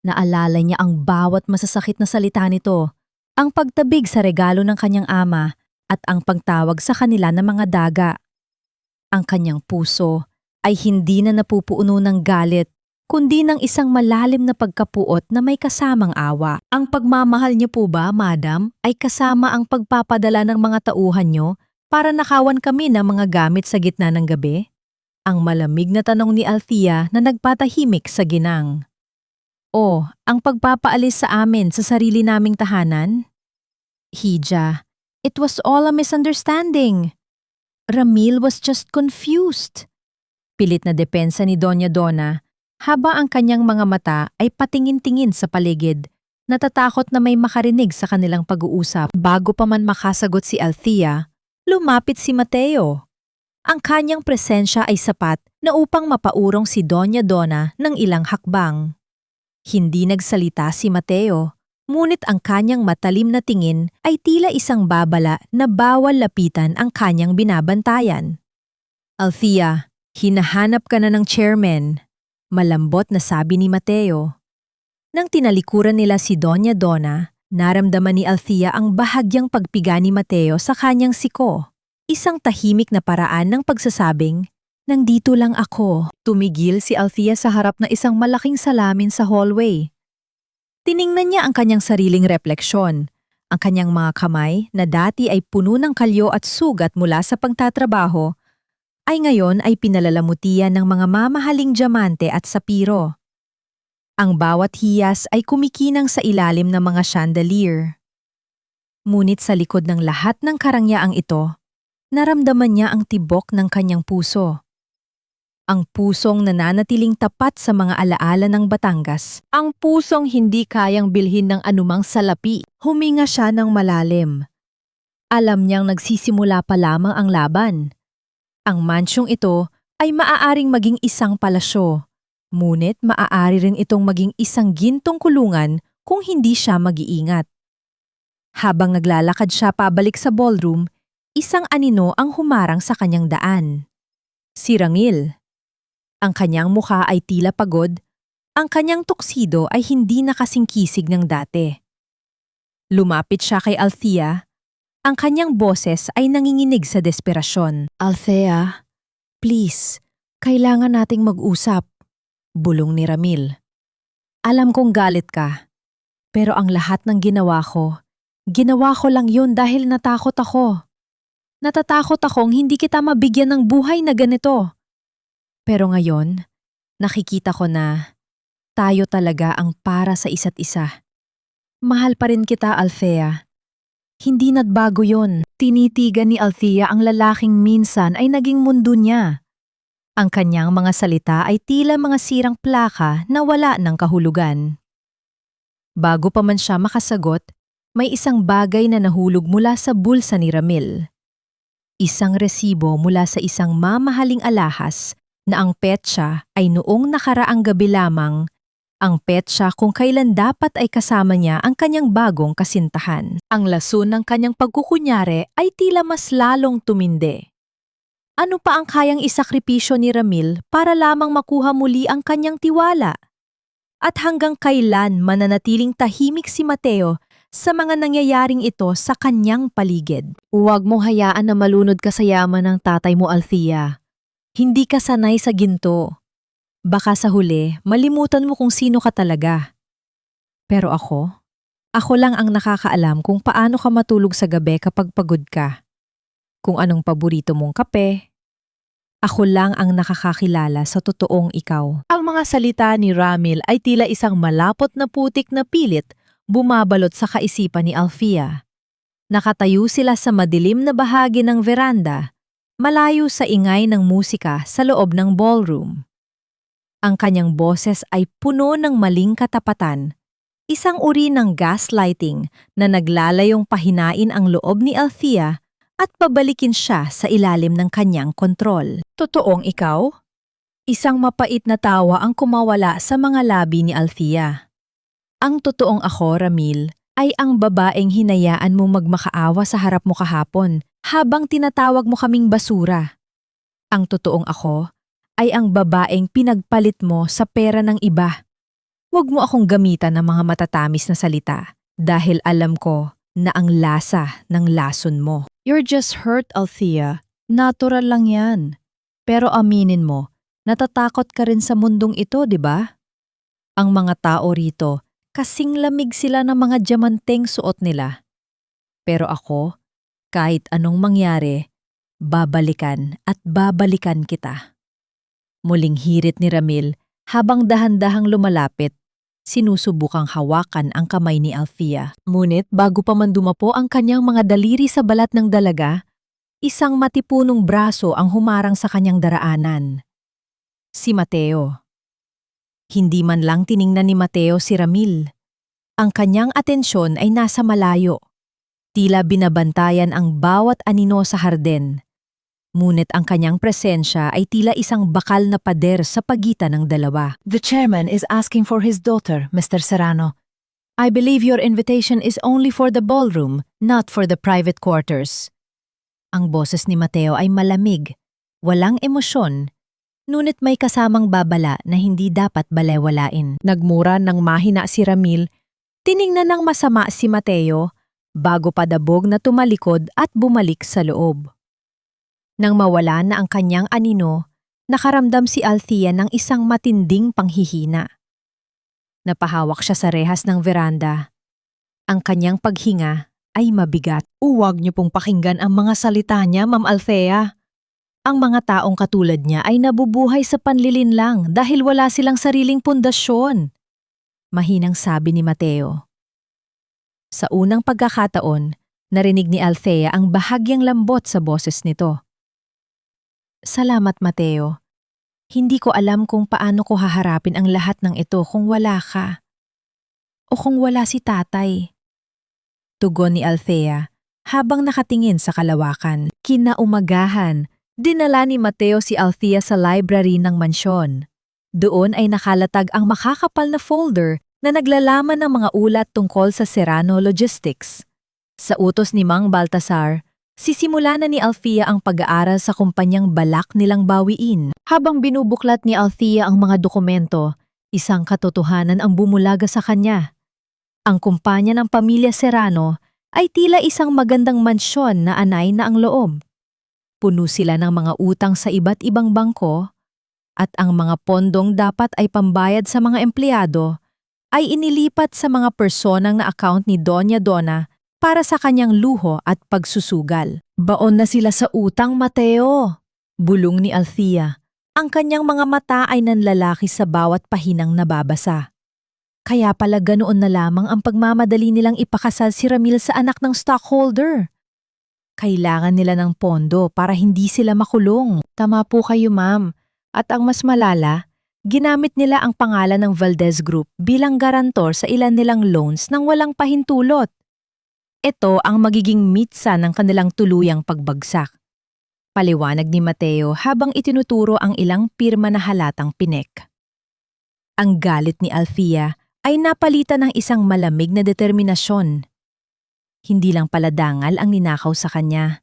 Naalala niya ang bawat masasakit na salita nito, ang pagtabig sa regalo ng kanyang ama at ang pagtawag sa kanila ng mga daga. Ang kanyang puso ay hindi na napupuno ng galit, kundi ng isang malalim na pagkapuot na may kasamang awa. Ang pagmamahal niyo po ba, madam, ay kasama ang pagpapadala ng mga tauhan niyo para nakawan kami ng mga gamit sa gitna ng gabi? Ang malamig na tanong ni Althea na nagpatahimik sa ginang. "O, ang pagpapaalis sa amin sa sarili naming tahanan?" "Hija, it was all a misunderstanding. Ramil was just confused." Pilit na depensa ni Doña Donna, habang ang kanyang mga mata ay patingin-tingin sa paligid, natatakot na may makarinig sa kanilang pag-uusap. Bago pa man makasagot si Althea, lumapit si Mateo. Ang kanyang presensya ay sapat na upang mapaurong si Doña Donna ng ilang hakbang. Hindi nagsalita si Mateo, ngunit ang kanyang matalim na tingin ay tila isang babala na bawal lapitan ang kanyang binabantayan. "Althea, hinahanap ka na ng chairman," malambot na sabi ni Mateo. Nang tinalikuran nila si Doña Donna, naramdaman ni Althea ang bahagyang pagpiga ni Mateo sa kanyang siko. Isang tahimik na paraan ng pagsasabing, "Nandito lang ako." Tumigil si Althea sa harap na isang malaking salamin sa hallway. Tiningnan niya ang kanyang sariling refleksyon. Ang kanyang mga kamay na dati ay puno ng kalyo at sugat mula sa pagtatrabaho, ay ngayon ay pinalalamutian ng mga mamahaling diamante at sapiro. Ang bawat hiyas ay kumikinang sa ilalim ng mga chandelier. Ngunit sa likod ng lahat ng karangyaang ito, naramdaman niya ang tibok ng kanyang puso. Ang pusong nananatiling tapat sa mga alaala ng Batangas. Ang pusong hindi kayang bilhin ng anumang salapi. Huminga siya ng malalim. Alam niyang nagsisimula pa lamang ang laban. Ang mansyong ito ay maaaring maging isang palasyo. Ngunit maaari rin itong maging isang gintong kulungan kung hindi siya mag-iingat. Habang naglalakad siya pabalik sa ballroom, isang anino ang humarang sa kanyang daan. Si Rangil. Ang kanyang mukha ay tila pagod, ang kanyang tuksido ay hindi nakasingkisig ng dati. Lumapit siya kay Althea, ang kanyang boses ay nanginginig sa desperasyon. Althea, please, kailangan nating mag-usap, bulong ni Ramil. Alam kong galit ka, pero ang lahat ng ginawa ko lang yun dahil natakot ako. Natatakot akong hindi kita mabigyan ng buhay na ganito. Pero ngayon, nakikita ko na tayo talaga ang para sa isa't isa. Mahal pa rin kita, Althea. Hindi nagbago yon. Tinitigan ni Althea ang lalaking minsan ay naging mundo niya. Ang kanyang mga salita ay tila mga sirang plaka na wala ng kahulugan. Bago pa man siya makasagot, may isang bagay na nahulog mula sa bulsa ni Ramil. Isang resibo mula sa isang mamahaling alahas na ang petsa ay noong nakaraang gabi lamang, ang petsa kung kailan dapat ay kasama niya ang kanyang bagong kasintahan. Ang lason ng kanyang pagkukunyari ay tila mas lalong tumindi. Ano pa ang kayang isakripisyo ni Ramil para lamang makuha muli ang kanyang tiwala? At hanggang kailan mananatiling tahimik si Mateo sa mga nangyayaring ito sa kanyang paligid? Huwag mo hayaan na malunod ka sa yaman ng tatay mo, Althea. Hindi ka sanay sa ginto. Baka sa huli, malimutan mo kung sino ka talaga. Pero ako lang ang nakakaalam kung paano ka matulog sa gabi kapag pagod ka. Kung anong paborito mong kape. Ako lang ang nakakakilala sa totoong ikaw. Ang mga salita ni Ramil ay tila isang malapot na putik na pilit bumabalot sa kaisipan ni Althea. Nakatayo sila sa madilim na bahagi ng veranda, malayo sa ingay ng musika sa loob ng ballroom. Ang kanyang boses ay puno ng maling katapatan, isang uri ng gaslighting na naglalayong pahinain ang loob ni Althea at pabalikin siya sa ilalim ng kanyang kontrol. Totoong ikaw? Isang mapait na tawa ang kumawala sa mga labi ni Althea. Ang totoong ako, Ramil, ay ang babaeng hinayaan mo magmakaawa sa harap mo kahapon habang tinatawag mo kaming basura. Ang totoong ako ay ang babaeng pinagpalit mo sa pera ng iba. Huwag mo akong gamitan ng mga matatamis na salita dahil alam ko na ang lasa ng lason mo. You're just hurt, Althea. Natural lang yan. Pero aminin mo, natatakot ka rin sa mundong ito, di ba? Ang mga tao rito, kasing lamig sila ng mga diamanteng suot nila. Pero ako, kahit anong mangyari, babalikan at babalikan kita. Muling hirit ni Ramil habang dahan-dahang lumalapit, sinusubukang hawakan ang kamay ni Althea. Ngunit bago pa man dumapo ang kanyang mga daliri sa balat ng dalaga, isang matipunong braso ang humarang sa kanyang daraanan. Si Mateo. Hindi man lang tiningnan ni Mateo si Ramil. Ang kanyang atensyon ay nasa malayo. Tila binabantayan ang bawat anino sa harden. Ngunit ang kanyang presensya ay tila isang bakal na pader sa pagitan ng dalawa. The chairman is asking for his daughter, Mr. Serrano. I believe your invitation is only for the ballroom, not for the private quarters. Ang boses ni Mateo ay malamig, walang emosyon, ngunit may kasamang babala na hindi dapat balewalain. Nagmura ng mahina si Ramil, tiningnan ng masama si Mateo, bago padabog na tumalikod at bumalik sa loob. Nang mawala na ang kanyang anino, nakaramdam si Althea ng isang matinding panghihina. Napahawak siya sa rehas ng veranda. Ang kanyang paghinga ay mabigat. Huwag niyo pong pakinggan ang mga salita niya, Ma'am Althea. Ang mga taong katulad niya ay nabubuhay sa panlilinlang dahil wala silang sariling pundasyon. Mahinang sabi ni Mateo. Sa unang pagkakataon, narinig ni Althea ang bahagyang lambot sa boses nito. Salamat, Mateo. Hindi ko alam kung paano ko haharapin ang lahat ng ito kung wala ka. O kung wala si tatay. Tugon ni Althea habang nakatingin sa kalawakan. Kinaumagahan, dinala ni Mateo si Althea sa library ng mansyon. Doon ay nakalatag ang makakapal na folder na naglalaman ng mga ulat tungkol sa Serrano Logistics. Sa utos ni Mang Baltasar, sisimula na ni Althea ang pag-aaral sa kumpanyang balak nilang bawiin. Habang binubuklat ni Althea ang mga dokumento, isang katotohanan ang bumulaga sa kanya. Ang kumpanya ng pamilya Serrano ay tila isang magandang mansyon na anay na ang loob. Puno sila ng mga utang sa iba't ibang bangko at ang mga pondong dapat ay pambayad sa mga empleyado ay inilipat sa mga personang na account ni Doña Donna para sa kanyang luho at pagsusugal. Baon na sila sa utang, Mateo, bulong ni Althea. Ang kanyang mga mata ay nanlalaki sa bawat pahinang nababasa. Kaya pala ganoon na lamang ang pagmamadali nilang ipakasal si Ramil sa anak ng stockholder. Kailangan nila ng pondo para hindi sila makulong. Tama po kayo, ma'am. At ang mas malala, ginamit nila ang pangalan ng Valdez Group bilang garantor sa ilan nilang loans nang walang pahintulot. Ito ang magiging mitsa ng kanilang tuluyang pagbagsak. Paliwanag ni Mateo habang itinuturo ang ilang pirma na halatang pinek. Ang galit ni Althea ay napalitan ng isang malamig na determinasyon. Hindi lang pala dangal ang ninakaw sa kanya,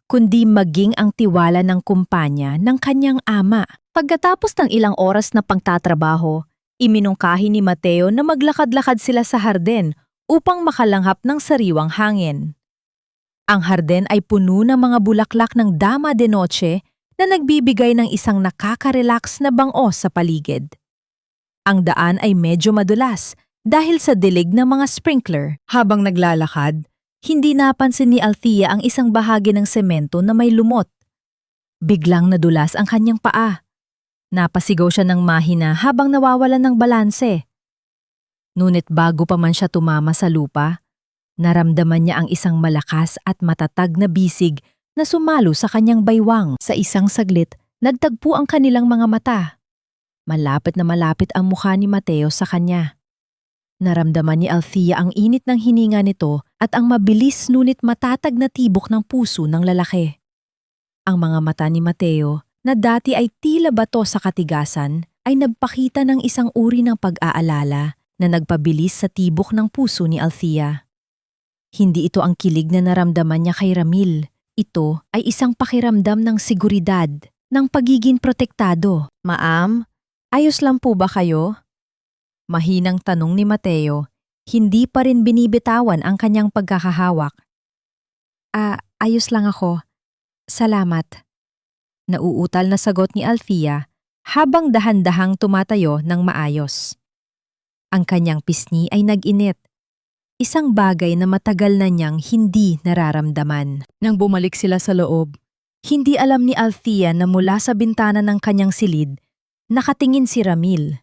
kundi maging ang tiwala ng kumpanya ng kanyang ama. Pagkatapos ng ilang oras na pangtatrabaho, iminungkahi ni Mateo na maglakad-lakad sila sa harden upang makalanghap ng sariwang hangin. Ang harden ay puno ng mga bulaklak ng dama de noche na nagbibigay ng isang nakaka-relax na bango sa paligid. Ang daan ay medyo madulas dahil sa dilig ng mga sprinkler. Habang naglalakad, hindi napansin ni Althea ang isang bahagi ng semento na may lumot. Biglang nadulas ang kanyang paa. Napasigaw siya ng mahina habang nawawalan ng balanse. Ngunit bago pa man siya tumama sa lupa, naramdaman niya ang isang malakas at matatag na bisig na sumalo sa kanyang baywang. Sa isang saglit, nagtagpo ang kanilang mga mata. Malapit na malapit ang mukha ni Mateo sa kanya. Naramdaman ni Althea ang init ng hininga nito at ang mabilis ngunit matatag na tibok ng puso ng lalaki. Ang mga mata ni Mateo, na dati ay tila bato sa katigasan, ay nagpakita ng isang uri ng pag-aalala na nagpabilis sa tibok ng puso ni Althea. Hindi ito ang kilig na naramdaman niya kay Ramil. Ito ay isang pakiramdam ng seguridad, ng pagiging protektado. Ma'am, ayos lang po ba kayo? Mahinang tanong ni Mateo, hindi pa rin binibitawan ang kanyang pagkakahawak. Ayos lang ako. Salamat. Nauutal na sagot ni Althea habang dahan-dahang tumatayo ng maayos. Ang kanyang pisngi ay nag-init. Isang bagay na matagal na niyang hindi nararamdaman. Nang bumalik sila sa loob, hindi alam ni Althea na mula sa bintana ng kanyang silid, nakatingin si Ramil.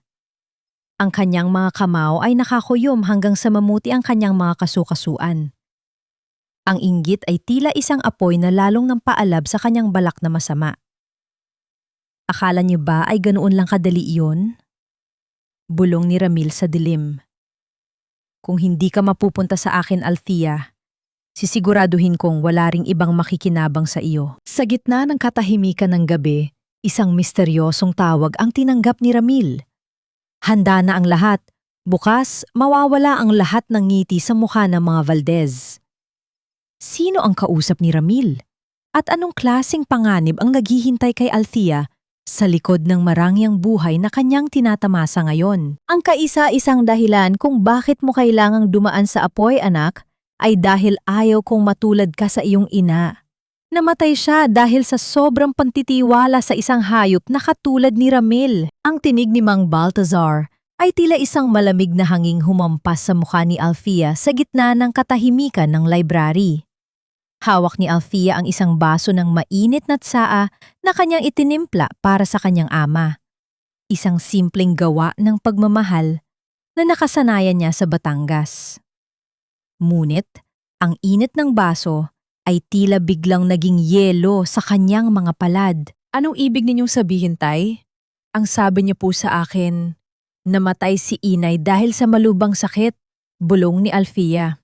Ang kanyang mga kamao ay nakakuyom hanggang sa mamuti ang kanyang mga kasukasuan. Ang inggit ay tila isang apoy na lalong nang paalab sa kanyang balak na masama. Akala niyo ba ay ganoon lang kadali iyon? Bulong ni Ramil sa dilim. Kung hindi ka mapupunta sa akin, Althea, sisiguraduhin kong wala ring ibang makikinabang sa iyo. Sa gitna ng katahimikan ng gabi, isang misteryosong tawag ang tinanggap ni Ramil. Handa na ang lahat. Bukas, mawawala ang lahat ng ngiti sa mukha ng mga Valdez. Sino ang kausap ni Ramil? At anong klaseng panganib ang naghihintay kay Althea sa likod ng marangyang buhay na kanyang tinatamasa ngayon? Ang kaisa-isang dahilan kung bakit mo kailangang dumaan sa apoy, anak, ay dahil ayaw kong matulad ka sa iyong ina. Namatay siya dahil sa sobrang pantitiwala sa isang hayop na katulad ni Ramil. Ang tinig ni Mang Baltasar ay tila isang malamig na hanging humampas sa mukha ni Althea sa gitna ng katahimikan ng library. Hawak ni Althea ang isang baso ng mainit na tsaa na kanyang itinimpla para sa kanyang ama. Isang simpleng gawa ng pagmamahal na nakasanayan niya sa Batangas. Ngunit, ang init ng baso ay tila biglang naging yelo sa kanyang mga palad. Anong ibig ninyong sabihin, Tay? Ang sabi niyo po sa akin, namatay si inay dahil sa malubhang sakit, bulong ni Alfia.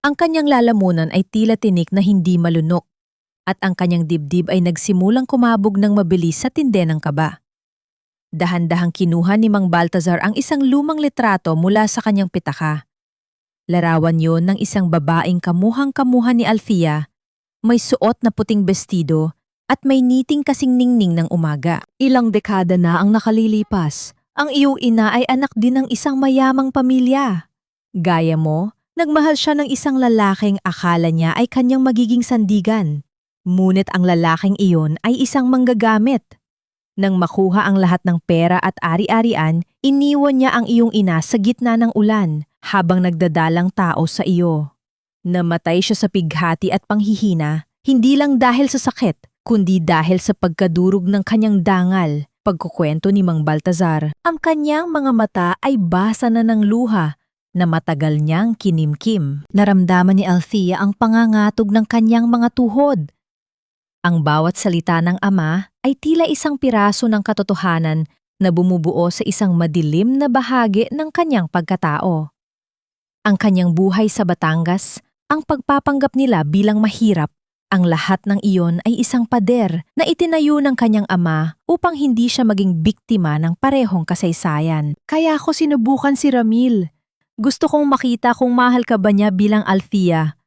Ang kanyang lalamunan ay tila tinik na hindi malunok at ang kanyang dibdib ay nagsimulang kumabog ng mabilis sa tindi ng kaba. Dahan-dahang kinuha ni Mang Baltazar ang isang lumang litrato mula sa kanyang pitaka. Larawan yon ng isang babaeng kamuhang-kamuha ni Alfia, may suot na puting bestido at may niting kasing ningning ng umaga. Ilang dekada na ang nakalilipas. Ang iyong ina ay anak din ng isang mayamang pamilya. Gaya mo, nagmahal siya ng isang lalaking akala niya ay kanyang magiging sandigan. Ngunit ang lalaking iyon ay isang manggagamit. Nang makuha ang lahat ng pera at ari-arian, iniwan niya ang iyong ina sa gitna ng ulan habang nagdadalang tao sa iyo. Namatay siya sa pighati at panghihina, hindi lang dahil sa sakit, kundi dahil sa pagkadurog ng kanyang dangal. Pagkukwento ni Mang Baltazar, ang kanyang mga mata ay basa na ng luha na matagal niyang kinimkim. Naramdaman ni Althea ang pangangatog ng kanyang mga tuhod. Ang bawat salita ng ama ay tila isang piraso ng katotohanan na bumubuo sa isang madilim na bahagi ng kanyang pagkatao. Ang kanyang buhay sa Batangas, ang pagpapanggap nila bilang mahirap, ang lahat ng iyon ay isang pader na itinayo ng kanyang ama upang hindi siya maging biktima ng parehong kasaysayan. Kaya ako sinubukan si Ramil. Gusto kong makita kung mahal ka ba niya bilang Althea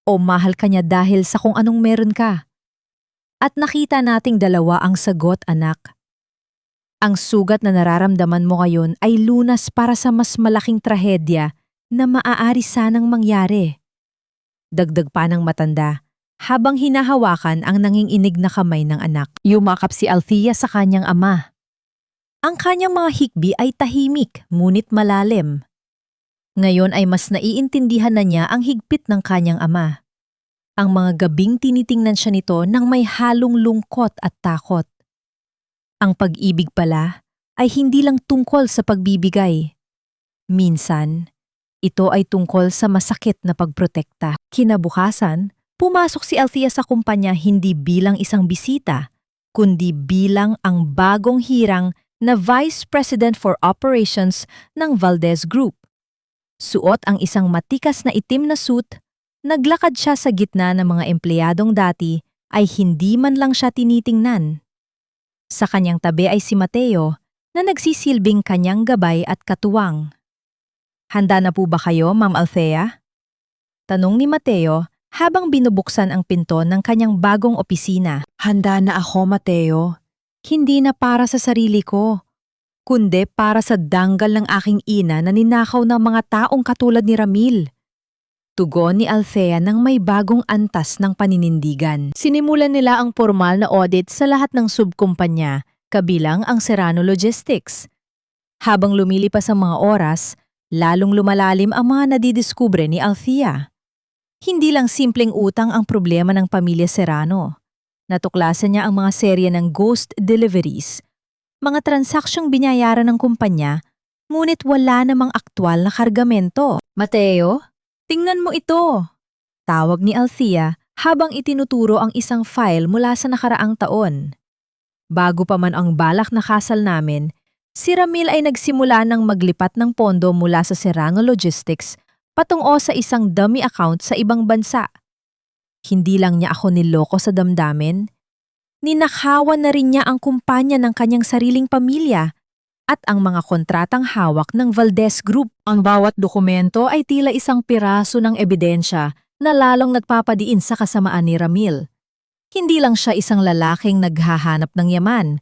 o mahal ka niya dahil sa kung anong meron ka. At nakita nating dalawa ang sagot, anak. Ang sugat na nararamdaman mo ngayon ay lunas para sa mas malaking trahedya na maaari sanang mangyari. Dagdag pa ng matanda, habang hinahawakan ang nanginginig na kamay ng anak. Yumakap si Althea sa kanyang ama. Ang kanyang mga hikbi ay tahimik, ngunit malalim. Ngayon ay mas naiintindihan na niya ang higpit ng kanyang ama. Ang mga gabing tinitingnan siya nito nang may halong lungkot at takot. Ang pag-ibig pala ay hindi lang tungkol sa pagbibigay. Minsan, ito ay tungkol sa masakit na pagprotekta. Kinabukasan, pumasok si Althea sa kumpanya hindi bilang isang bisita, kundi bilang ang bagong hirang na Vice President for Operations ng Valdez Group. Suot ang isang matikas na itim na suit, naglakad siya sa gitna ng mga empleyadong dati ay hindi man lang siya tinitingnan. Sa kanyang tabi ay si Mateo na nagsisilbing kanyang gabay at katuwang. Handa na po ba kayo, Ma'am Althea? Tanong ni Mateo habang binubuksan ang pinto ng kanyang bagong opisina. Handa na ako, Mateo. Hindi na para sa sarili ko, kundi para sa danggal ng aking ina na ninakaw ng mga taong katulad ni Ramil. Tugon ni Althea nang may bagong antas ng paninindigan. Sinimulan nila ang formal na audit sa lahat ng subkumpanya, kabilang ang Serrano Logistics. Habang lumilipas ang mga oras, lalong lumalalim ang mga nadidiskubre ni Althea. Hindi lang simpleng utang ang problema ng pamilya Serrano. Natuklasan niya ang mga serye ng ghost deliveries, mga transaksyong binayaran ng kumpanya, ngunit wala namang aktwal na kargamento. Mateo, tingnan mo ito! Tawag ni Althea habang itinuturo ang isang file mula sa nakaraang taon. Bago pa man ang balak na kasal namin, si Ramil ay nagsimula ng maglipat ng pondo mula sa Serrano Logistics patungo sa isang dummy account sa ibang bansa. Hindi lang niya ako niloko sa damdamin, ninakawan na rin niya ang kumpanya ng kanyang sariling pamilya at ang mga kontratang hawak ng Valdez Group. Ang bawat dokumento ay tila isang piraso ng ebidensya na lalong nagpapadiin sa kasamaan ni Ramil. Hindi lang siya isang lalaking naghahanap ng yaman,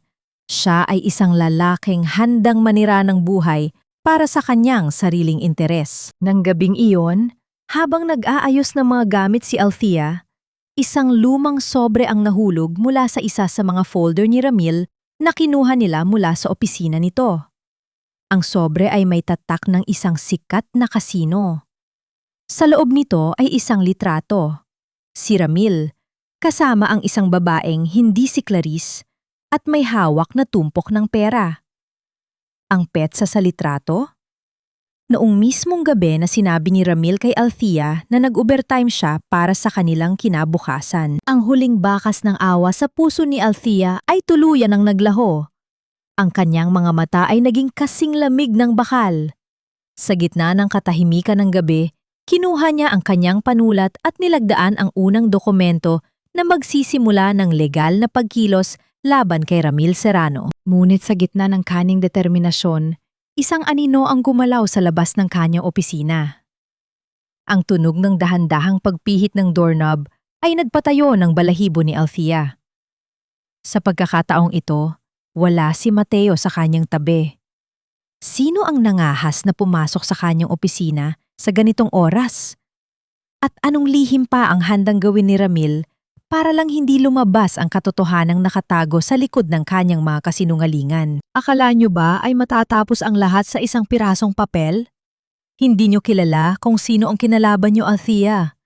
siya ay isang lalaking handang manira ng buhay para sa kanyang sariling interes. Nang gabing iyon, habang nag-aayos ng mga gamit si Althea, isang lumang sobre ang nahulog mula sa isa sa mga folder ni Ramil na kinuha nila mula sa opisina nito. Ang sobre ay may tatak ng isang sikat na kasino. Sa loob nito ay isang litrato. Si Ramil, kasama ang isang babaeng hindi si Clarice at may hawak na tumpok ng pera. Ang petsa sa litrato? Noong mismong gabi na sinabi ni Ramil kay Althea na nag-overtime siya para sa kanilang kinabukasan. Ang huling bakas ng awa sa puso ni Althea ay tuluyan ang naglaho. Ang kanyang mga mata ay naging kasing lamig ng bakal. Sa gitna ng katahimikan ng gabi, kinuha niya ang kanyang panulat at nilagdaan ang unang dokumento na magsisimula ng legal na pagkilos laban kay Ramil Serrano. Ngunit sa gitna ng kaning determinasyon, isang anino ang gumalaw sa labas ng kanyang opisina. Ang tunog ng dahan-dahang pagpihit ng doorknob ay nagpatayo ng balahibo ni Althea. Sa pagkakataong ito, wala si Mateo sa kanyang tabi. Sino ang nangahas na pumasok sa kanyang opisina sa ganitong oras? At anong lihim pa ang handang gawin ni Ramil para lang hindi lumabas ang katotohanang nakatago sa likod ng kanyang mga kasinungalingan? Akala nyo ba ay matatapos ang lahat sa isang pirasong papel? Hindi nyo kilala kung sino ang kinalaban nyo, Althea.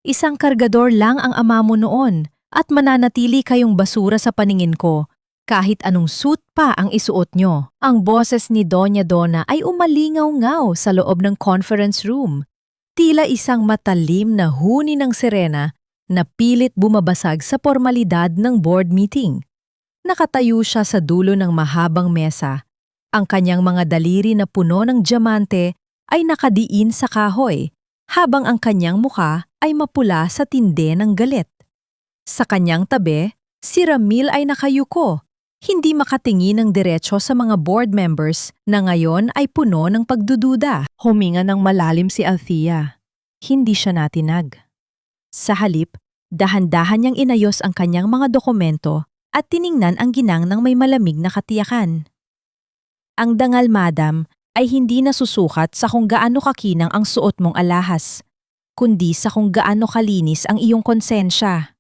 Isang kargador lang ang ama mo noon at mananatili kayong basura sa paningin ko kahit anong suit pa ang isuot nyo. Ang boses ni Doña Donna ay umalingaw-ngaw sa loob ng conference room. Tila isang matalim na huni ng sirena na pilit bumabasag sa formalidad ng board meeting. Nakatayo siya sa dulo ng mahabang mesa. Ang kanyang mga daliri na puno ng diamante ay nakadiin sa kahoy, habang ang kanyang mukha ay mapula sa tindi ng galit. Sa kanyang tabi, si Ramil ay nakayuko, hindi makatingin ng diretso sa mga board members na ngayon ay puno ng pagdududa. Huminga ng malalim si Althea. Hindi siya natinag. Sa halip, dahan-dahan niyang inayos ang kanyang mga dokumento at tiningnan ang ginang ng may malamig na katiyakan. Ang dangal, madam, ay hindi nasusukat sa kung gaano kakinang ang suot mong alahas, kundi sa kung gaano kalinis ang iyong konsensya.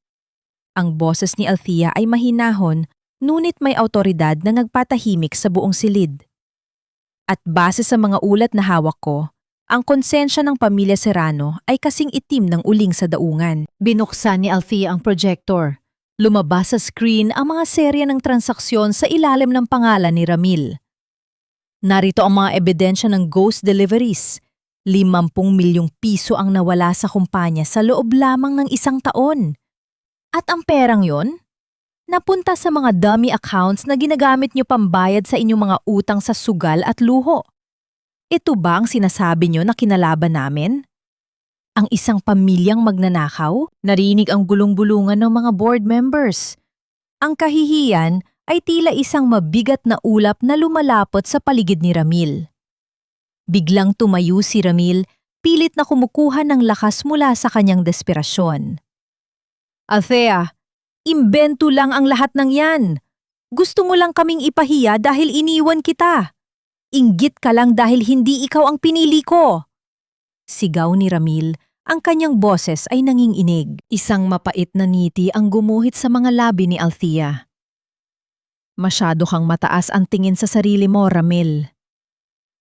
Ang boses ni Althea ay mahinahon, ngunit may awtoridad na nagpatahimik sa buong silid. At base sa mga ulat na hawak ko, ang konsensya ng pamilya Serrano ay kasing itim ng uling sa daungan. Binuksan ni Althea ang projector. Lumabas sa screen ang mga serya ng transaksyon sa ilalim ng pangalan ni Ramil. Narito ang mga ebidensya ng ghost deliveries. 50 milyong piso ang nawala sa kumpanya sa loob lamang ng 1 taon. At ang perang yon? Napunta sa mga dummy accounts na ginagamit nyo pambayad sa inyong mga utang sa sugal at luho. Ito ba ang sinasabi nyo na kinalaban namin? Ang isang pamilyang magnanakaw? Narinig ang gulong-bulungan ng mga board members. Ang kahihiyan ay tila isang mabigat na ulap na lumalapot sa paligid ni Ramil. Biglang tumayo si Ramil, pilit na kumukuha ng lakas mula sa kanyang desperasyon. Althea, imbento lang ang lahat ng yan. Gusto mo lang kaming ipahiya dahil iniwan kita. Inggit ka lang dahil hindi ikaw ang pinili ko. Sigaw ni Ramil, ang kanyang boses ay nanginginig. Isang mapait na ngiti ang gumuhit sa mga labi ni Althea. Masyado kang mataas ang tingin sa sarili mo, Ramil.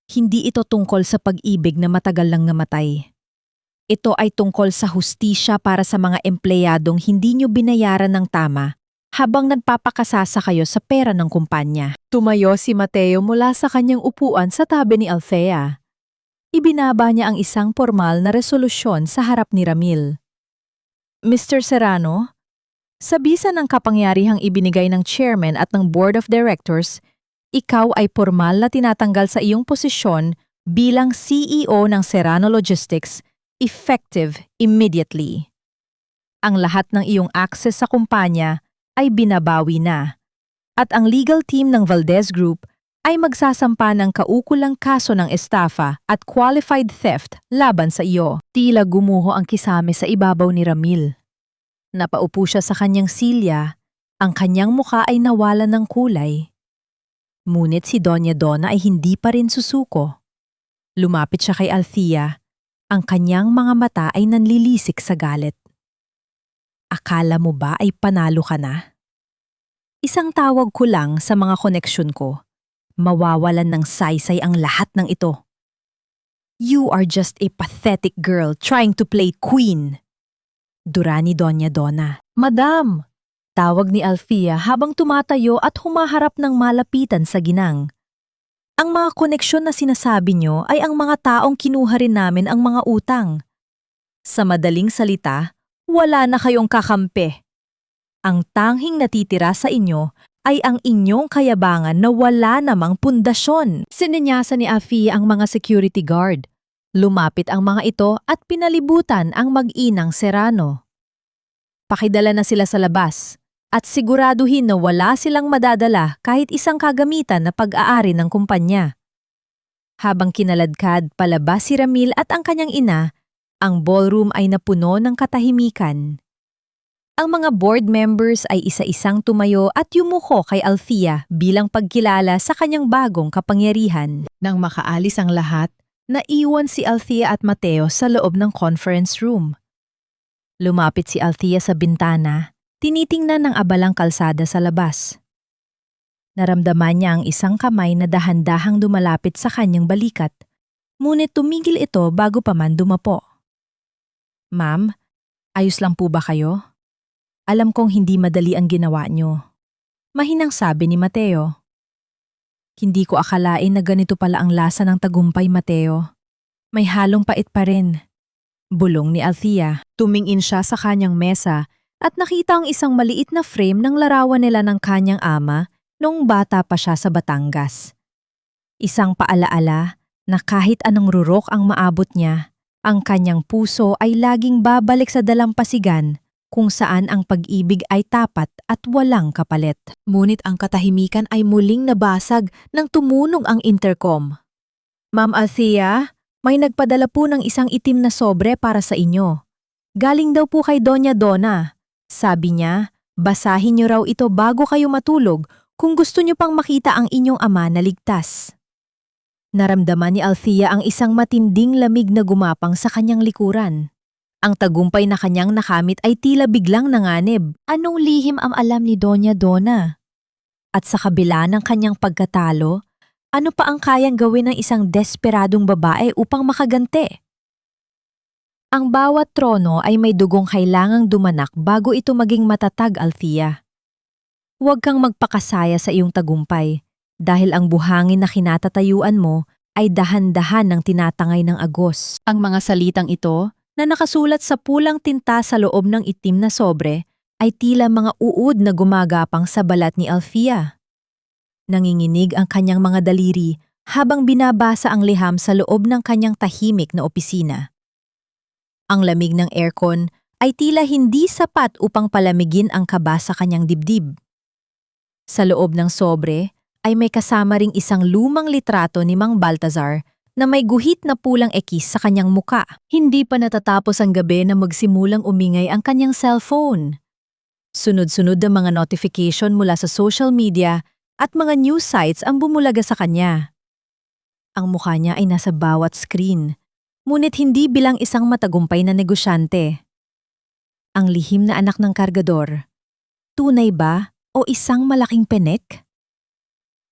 Hindi ito tungkol sa pag-ibig na matagal lang namatay. Ito ay tungkol sa hustisya para sa mga empleyadong hindi nyo binayaran ng tama habang nagpapakasasa kayo sa pera ng kumpanya. Tumayo si Mateo mula sa kanyang upuan sa tabi ni Althea. Ibinaba niya ang isang formal na resolusyon sa harap ni Ramil. Mr. Serrano, sa bisa ng kapangyarihang ibinigay ng chairman at ng board of directors, ikaw ay formal na tinatanggal sa iyong posisyon bilang CEO ng Serrano Logistics effective immediately. Ang lahat ng iyong access sa kumpanya ay binabawi na at ang legal team ng Valdez Group ay magsasampa ng kaukulang kaso ng estafa at qualified theft laban sa iyo. Tila gumuho ang kisame sa ibabaw ni Ramil. Napaupo siya sa kanyang silya, ang kanyang muka ay nawalan ng kulay. Ngunit si Doña Donna ay hindi pa rin susuko. Lumapit siya kay Althea. Ang kanyang mga mata ay nanlilisik sa galit. Akala mo ba ay panalo ka na? Isang tawag ko lang sa mga koneksyon ko. Mawawalan ng saysay ang lahat ng ito. You are just a pathetic girl trying to play queen. Dura ni Doña Donna. Madam! Tawag ni Althea habang tumatayo at humaharap ng malapitan sa ginang. Ang mga koneksyon na sinasabi nyo ay ang mga taong kinuha rin namin ang mga utang. Sa madaling salita, wala na kayong kakampi. Ang tanghing natitira sa inyo ay ang inyong kayabangan na wala namang pundasyon. Sininyasan ni Althea ang mga security guard. Lumapit ang mga ito at pinalibutan ang mag-inang Serrano. Pakidala na sila sa labas at siguraduhin na wala silang madadala kahit isang kagamitan na pag-aari ng kumpanya. Habang kinaladkad palabas si Ramil at ang kanyang ina, ang ballroom ay napuno ng katahimikan. Ang mga board members ay isa-isang tumayo at yumuko kay Althea bilang pagkilala sa kanyang bagong kapangyarihan. Nang makaalis ang lahat, naiwan si Althea at Mateo sa loob ng conference room. Lumapit si Althea sa bintana, tinitingnan ng abalang kalsada sa labas. Naramdaman niya ang isang kamay na dahan-dahang dumalapit sa kanyang balikat, ngunit tumigil ito bago pa man dumapo. Ma'am, ayos lang po ba kayo? Alam kong hindi madali ang ginawa niyo. Mahinang sabi ni Mateo. Hindi ko akalain na ganito pala ang lasa ng tagumpay, Mateo. May halong pait pa rin. Bulong ni Althea. Tumingin siya sa kanyang mesa at nakita ang isang maliit na frame ng larawan nila ng kanyang ama noong bata pa siya sa Batangas. Isang paalaala na kahit anong rurok ang maabot niya, ang kanyang puso ay laging babalik sa dalampasigan kung saan ang pag-ibig ay tapat at walang kapalit. Ngunit ang katahimikan ay muling nabasag nang tumunog ang intercom. Ma'am Althea, may nagpadala po ng isang itim na sobre para sa inyo. Galing daw po kay Doña Donna. Sabi niya, basahin niyo raw ito bago kayo matulog kung gusto niyo pang makita ang inyong ama na ligtas. Naramdaman ni Althea ang isang matinding lamig na gumapang sa kanyang likuran. Ang tagumpay na kanyang nakamit ay tila biglang nanganib. Anong lihim ang alam ni Doña Donna? At sa kabila ng kanyang pagkatalo, ano pa ang kayang gawin ng isang desperadong babae upang makaganti? Ang bawat trono ay may dugong kailangang dumanak bago ito maging matatag, Althea. Huwag kang magpakasaya sa iyong tagumpay dahil ang buhangin na kinatatayuan mo ay dahan-dahan ng tinatangay ng agos. Ang mga salitang ito na nakasulat sa pulang tinta sa loob ng itim na sobre ay tila mga uod na gumagapang sa balat ni Althea. Nanginginig ang kanyang mga daliri habang binabasa ang liham sa loob ng kanyang tahimik na opisina. Ang lamig ng aircon ay tila hindi sapat upang palamigin ang kaba sa kanyang dibdib. Sa loob ng sobre ay may kasama ring isang lumang litrato ni Mang Baltazar na may guhit na pulang ekis sa kanyang muka. Hindi pa natatapos ang gabi na magsimulang umingay ang kanyang cellphone. Sunod-sunod ang mga notification mula sa social media at mga news sites ang bumulaga sa kanya. Ang mukha niya ay nasa bawat screen, ngunit hindi bilang isang matagumpay na negosyante. Ang lihim na anak ng kargador, tunay ba o isang malaking penek?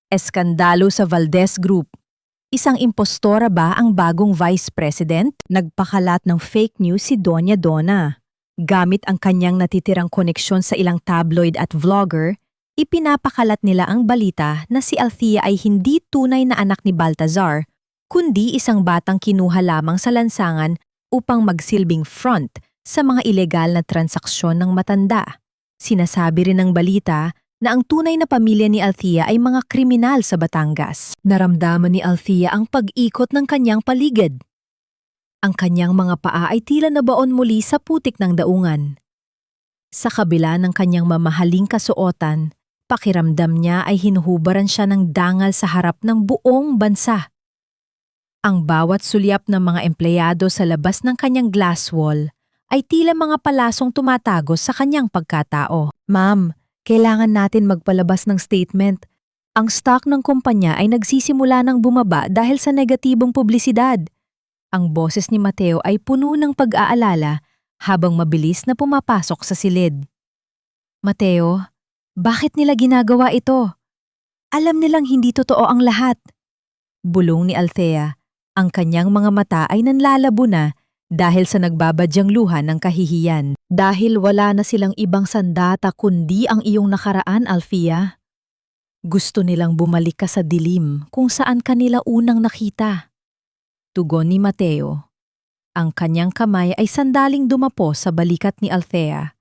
Eskandalo sa Valdez Group. Isang impostora ba ang bagong vice president? Nagpakalat ng fake news si Doña Donna. Gamit ang kanyang natitirang koneksyon sa ilang tabloid at vlogger, ipinapakalat nila ang balita na si Althea ay hindi tunay na anak ni Baltazar, kundi isang batang kinuha lamang sa lansangan upang magsilbing front sa mga ilegal na transaksyon ng matanda. Sinasabi rin ng balita na ang tunay na pamilya ni Althea ay mga kriminal sa Batangas. Naramdaman ni Althea ang pag-ikot ng kanyang paligid. Ang kanyang mga paa ay tila nabaon muli sa putik ng daungan. Sa kabila ng kanyang mamahaling kasuotan, pakiramdam niya ay hinuhubaran siya ng dangal sa harap ng buong bansa. Ang bawat sulyap ng mga empleyado sa labas ng kanyang glass wall ay tila mga palasong tumatagos sa kanyang pagkatao. Ma'am, kailangan natin magpalabas ng statement. Ang stock ng kumpanya ay nagsisimula ng bumaba dahil sa negatibong publisidad. Ang boses ni Mateo ay puno ng pag-aalala habang mabilis na pumapasok sa silid. Mateo, bakit nila ginagawa ito? Alam nilang hindi totoo ang lahat. Bulong ni Althea, ang kanyang mga mata ay nanlalabo na dahil sa nagbabadyang luha ng kahihiyan. Dahil wala na silang ibang sandata kundi ang iyong nakaraan, Althea. Gusto nilang bumalik ka sa dilim kung saan kanila unang nakita. Tugon ni Mateo. Ang kanyang kamay ay sandaling dumapo sa balikat ni Althea.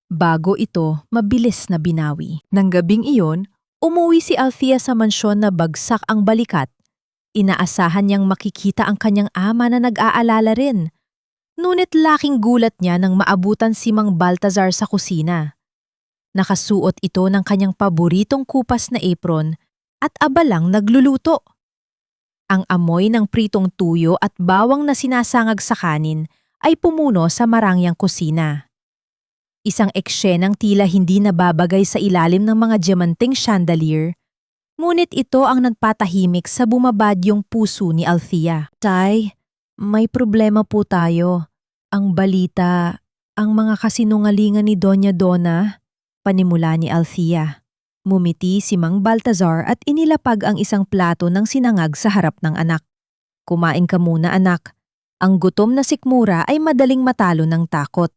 bago ito mabilis na binawi. Nang gabing iyon, umuwi si Althea sa mansyon na bagsak ang balikat. Inaasahan niyang makikita ang kanyang ama na nag-aalala rin. Ngunit laking gulat niya nang maabutan si Mang Baltazar sa kusina. Nakasuot ito ng kanyang paboritong kupas na apron at abalang nagluluto. Ang amoy ng pritong tuyo at bawang na sinasangag sa kanin ay pumuno sa marangyang kusina. Isang eksenang tila hindi nababagay sa ilalim ng mga diamanteng chandelier, ngunit ito ang nagpatahimik sa bumabadyong puso ni Althea. Tay, may problema po tayo. Ang balita, ang mga kasinungalingan ni Doña Donna, panimula ni Althea. Mumiti si Mang Baltazar at inilapag ang isang plato ng sinangag sa harap ng anak. Kumain ka muna anak. Ang gutom na sikmura ay madaling matalo ng takot.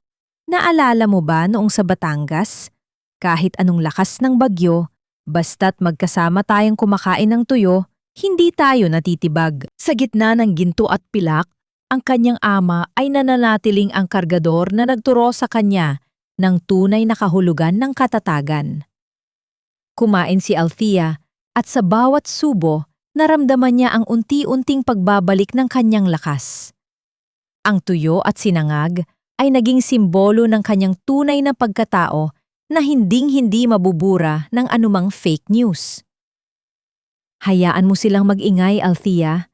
Naalala mo ba noong sa Batangas? Kahit anong lakas ng bagyo, basta't magkasama tayong kumakain ng tuyo, hindi tayo natitibag. Sa gitna ng ginto at pilak, ang kanyang ama ay nananatiling ang kargador na nagturo sa kanya ng tunay na kahulugan ng katatagan. Kumain si Althea at sa bawat subo, naramdaman niya ang unti-unting pagbabalik ng kanyang lakas. Ang tuyo at sinangag ay naging simbolo ng kanyang tunay na pagkatao na hinding-hindi mabubura ng anumang fake news. Hayaan mo silang mag-ingay, Althea.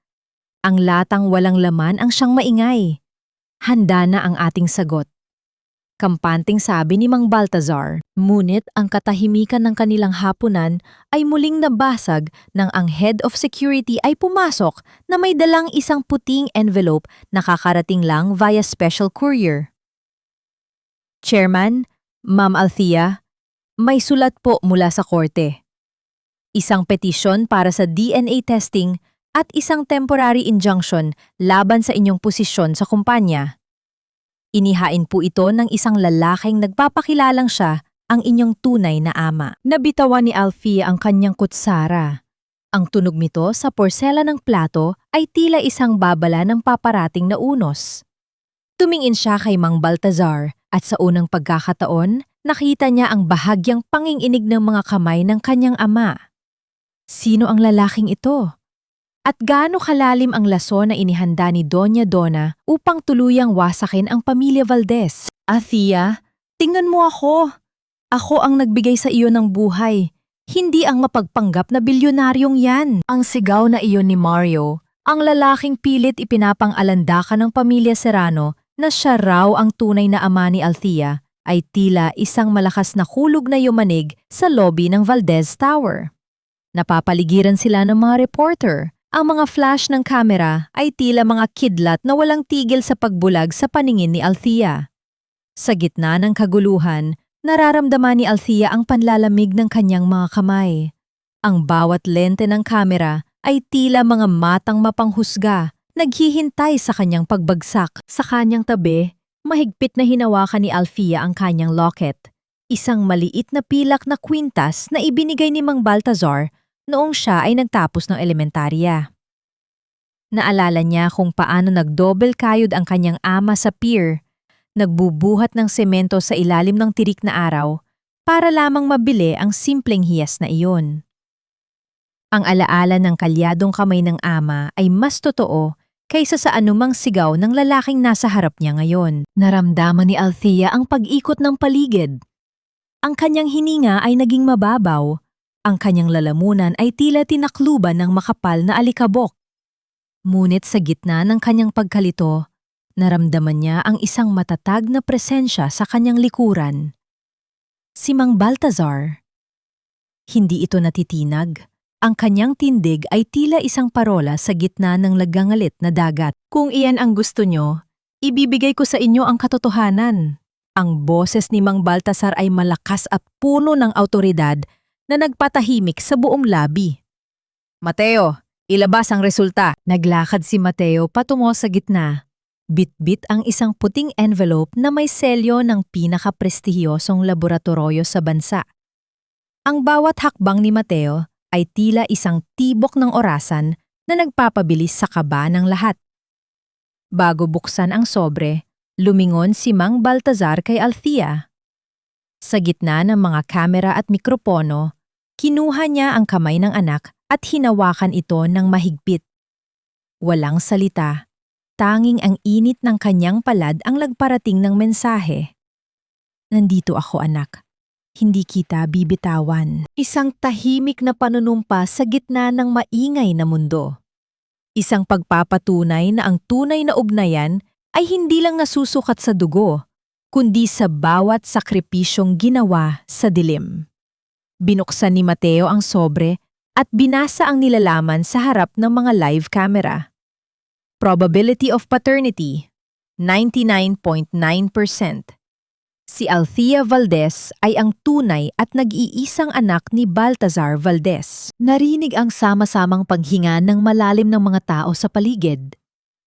Ang latang walang laman ang siyang maingay. Handa na ang ating sagot. Kampanting sabi ni Mang Baltazar, ngunit ang katahimikan ng kanilang hapunan ay muling nabasag nang ang head of security ay pumasok na may dalang isang puting envelope na kakarating lang via special courier. Chairman, Ma'am Althea, may sulat po mula sa korte. Isang petisyon para sa DNA testing at isang temporary injunction laban sa inyong posisyon sa kumpanya. Inihain po ito ng isang lalaking nagpapakilalang siya ang inyong tunay na ama. Nabitawan ni Althea ang kanyang kutsara. Ang tunog nito sa porsela ng plato ay tila isang babala ng paparating na unos. Tumingin siya kay Mang Baltazar at sa unang pagkakataon, nakita niya ang bahagyang panginginig ng mga kamay ng kanyang ama. Sino ang lalaking ito? At gaano kalalim ang lason na inihanda ni Doña Donna upang tuluyang wasakin ang pamilya Valdez? Althea, tingnan mo ako. Ako ang nagbigay sa iyo ng buhay. Hindi ang mapagpanggap na bilyonaryong yan. Ang sigaw na iyon ni Mario, ang lalaking pilit ipinapang-alandakan ng pamilya Serrano na siya raw ang tunay na ama ni Althea, ay tila isang malakas na hulog na yumanig sa lobby ng Valdez Tower. Napapaligiran sila ng mga reporter. Ang mga flash ng kamera ay tila mga kidlat na walang tigil sa pagbulag sa paningin ni Althea. Sa gitna ng kaguluhan, nararamdaman ni Althea ang panlalamig ng kanyang mga kamay. Ang bawat lente ng kamera ay tila mga matang mapanghusga, naghihintay sa kanyang pagbagsak. Sa kanyang tabi, mahigpit na hinawakan ni Althea ang kanyang locket, isang maliit na pilak na kwintas na ibinigay ni Mang Baltazar noong siya ay nagtapos ng elementarya. Naalala niya kung paano nagdobel kayod ang kanyang ama sa pier, nagbubuhat ng semento sa ilalim ng tirik na araw para lamang mabili ang simpleng hiyas na iyon. Ang alaala ng kalyadong kamay ng ama ay mas totoo kaysa sa anumang sigaw ng lalaking nasa harap niya ngayon. Naramdaman ni Althea ang pag-ikot ng paligid. Ang kanyang hininga ay naging mababaw. Ang kanyang lalamunan ay tila tinakluban ng makapal na alikabok. Ngunit sa gitna ng kanyang pagkalito, naramdaman niya ang isang matatag na presensya sa kanyang likuran. Si Mang Baltazar. Hindi ito natitinag. Ang kanyang tindig ay tila isang parola sa gitna ng lagangalit na dagat. Kung iyan ang gusto nyo, ibibigay ko sa inyo ang katotohanan. Ang boses ni Mang Baltazar ay malakas at puno ng awtoridad na nagpatahimik sa buong labi. Mateo, ilabas ang resulta. Naglakad si Mateo patungo sa gitna. Bit-bit ang isang puting envelope na may selyo ng pinakaprestihiyosong laboratorio sa bansa. Ang bawat hakbang ni Mateo ay tila isang tibok ng orasan na nagpapabilis sa kaba ng lahat. Bago buksan ang sobre, lumingon si Mang Baltazar kay Althea. Sa gitna ng mga kamera at mikropono, kinuha niya ang kamay ng anak at hinawakan ito ng mahigpit. Walang salita, tanging ang init ng kanyang palad ang nagparating ng mensahe. Nandito ako, anak. Hindi kita bibitawan. Isang tahimik na panunumpa sa gitna ng maingay na mundo. Isang pagpapatunay na ang tunay na ugnayan ay hindi lang nasusukat sa dugo, kundi sa bawat sakripisyong ginawa sa dilim. Binuksan ni Mateo ang sobre at binasa ang nilalaman sa harap ng mga live camera. Probability of paternity, 99.9%. Si Althea Valdez ay ang tunay at nag-iisang anak ni Baltazar Valdez. Narinig ang sama-samang paghinga ng malalim ng mga tao sa paligid.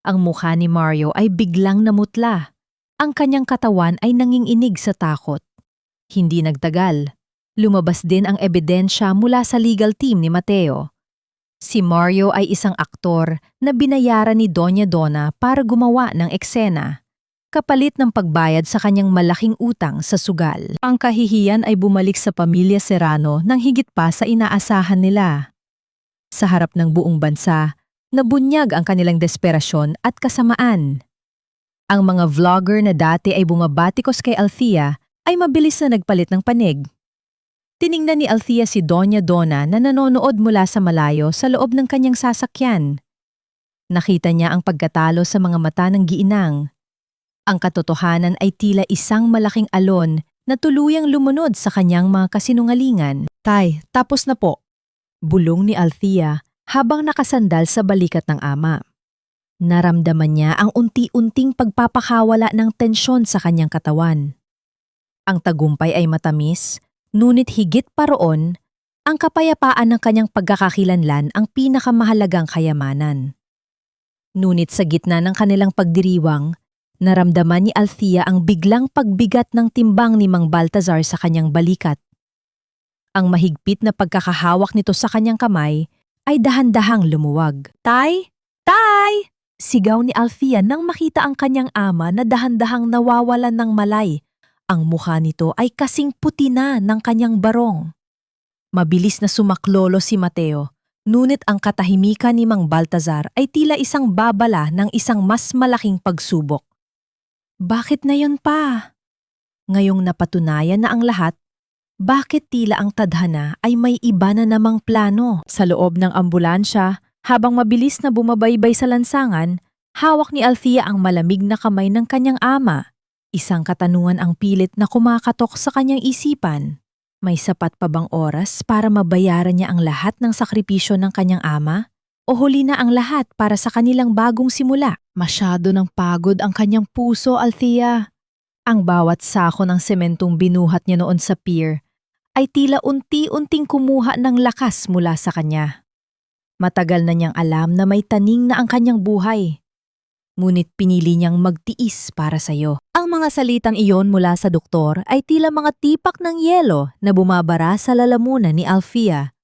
Ang mukha ni Mario ay biglang namutla. Ang kanyang katawan ay nanginginig sa takot. Hindi nagtagal. Lumabas din ang ebidensya mula sa legal team ni Mateo. Si Mario ay isang aktor na binayaran ni Doña Donna para gumawa ng eksena, kapalit ng pagbayad sa kanyang malaking utang sa sugal. Ang kahihiyan ay bumalik sa pamilya Serrano nang higit pa sa inaasahan nila. Sa harap ng buong bansa, nabunyag ang kanilang desperasyon at kasamaan. Ang mga vlogger na dati ay bumabatikos kay Althea ay mabilis na nagpalit ng panig. Tiningnan ni Althea si Doña Donna na nanonood mula sa malayo sa loob ng kanyang sasakyan. Nakita niya ang pagkatalo sa mga mata ng giinang. Ang katotohanan ay tila isang malaking alon na tuluyang lumunod sa kanyang mga kasinungalingan. Tay, tapos na po. Bulong ni Althea habang nakasandal sa balikat ng ama. Naramdaman niya ang unti-unting pagpapakawala ng tensyon sa kanyang katawan. Ang tagumpay ay matamis, ngunit higit pa roon, ang kapayapaan ng kanyang pagkakakilanlan ang pinakamahalagang kayamanan. Ngunit sa gitna ng kanilang pagdiriwang, naramdaman ni Althea ang biglang pagbigat ng timbang ni Mang Baltazar sa kanyang balikat. Ang mahigpit na pagkakahawak nito sa kanyang kamay ay dahan-dahang lumuwag. Tay! Tay! Sigaw ni Althea nang makita ang kanyang ama na dahan-dahang nawawalan ng malay. Ang mukha nito ay kasing puti na ng kanyang barong. Mabilis na sumaklolo si Mateo, ngunit ang katahimikan ni Mang Baltazar ay tila isang babala ng isang mas malaking pagsubok. Bakit na yon pa? Ngayong napatunayan na ang lahat, bakit tila ang tadhana ay may iba na namang plano? Sa loob ng ambulansya, habang mabilis na bumabaybay sa lansangan, hawak ni Althea ang malamig na kamay ng kanyang ama. Isang katanungan ang pilit na kumakatok sa kanyang isipan. May sapat pa bang oras para mabayaran niya ang lahat ng sakripisyo ng kanyang ama? O huli na ang lahat para sa kanilang bagong simula? Masyado ng pagod ang kanyang puso, Althea. Ang bawat sako ng sementong binuhat niya noon sa pier ay tila unti-unting kumuha ng lakas mula sa kanya. Matagal na niyang alam na may taning na ang kanyang buhay. Ngunit pinili niyang magtiis para sa iyo. Ang mga salitang iyon mula sa doktor ay tila mga tipak ng yelo na bumabara sa lalamunan ni Althea.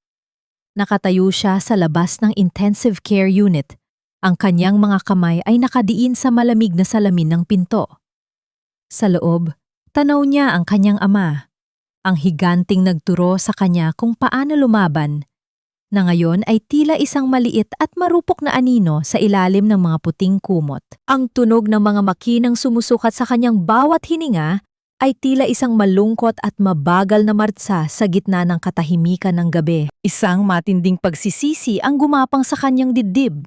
Nakatayo siya sa labas ng intensive care unit. Ang kanyang mga kamay ay nakadiin sa malamig na salamin ng pinto. Sa loob, tanaw niya ang kanyang ama. Ang higanting nagturo sa kanya kung paano lumaban, na ngayon ay tila isang maliit at marupok na anino sa ilalim ng mga puting kumot. Ang tunog ng mga makinang sumusukat sa kanyang bawat hininga ay tila isang malungkot at mabagal na martsa sa gitna ng katahimikan ng gabi. Isang matinding pagsisisi ang gumapang sa kanyang dibdib.